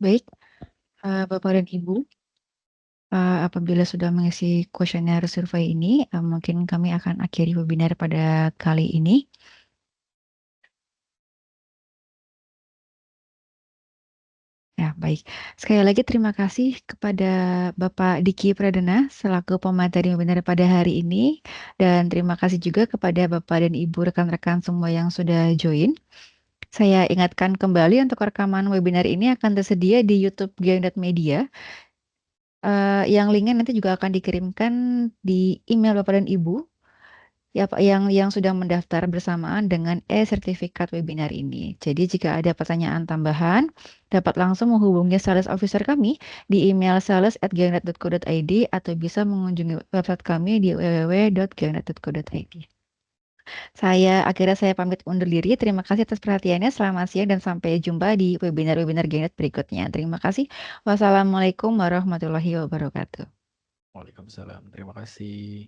Baik, Bapak dan Ibu, apabila sudah mengisi kuesioner survei ini, mungkin kami akan akhiri webinar pada kali ini. Ya, baik. Sekali lagi terima kasih kepada Bapak Diki Pradana selaku pemateri webinar pada hari ini. Dan terima kasih juga kepada Bapak dan Ibu rekan-rekan semua yang sudah join. Saya ingatkan kembali untuk rekaman webinar ini akan tersedia di YouTube Geonet Media. Yang linknya nanti juga akan dikirimkan di email Bapak dan Ibu ya Pak yang sudah mendaftar bersamaan dengan e-sertifikat webinar ini. Jadi jika ada pertanyaan tambahan, dapat langsung menghubungi sales officer kami di email sales@geonet.co.id atau bisa mengunjungi website kami di www.geonet.co.id. Akhirnya saya pamit undur diri. Terima kasih atas perhatiannya. Selamat siang dan sampai jumpa di webinar-webinar Geonet berikutnya. Terima kasih. Wassalamualaikum warahmatullahi wabarakatuh. Waalaikumsalam. Terima kasih.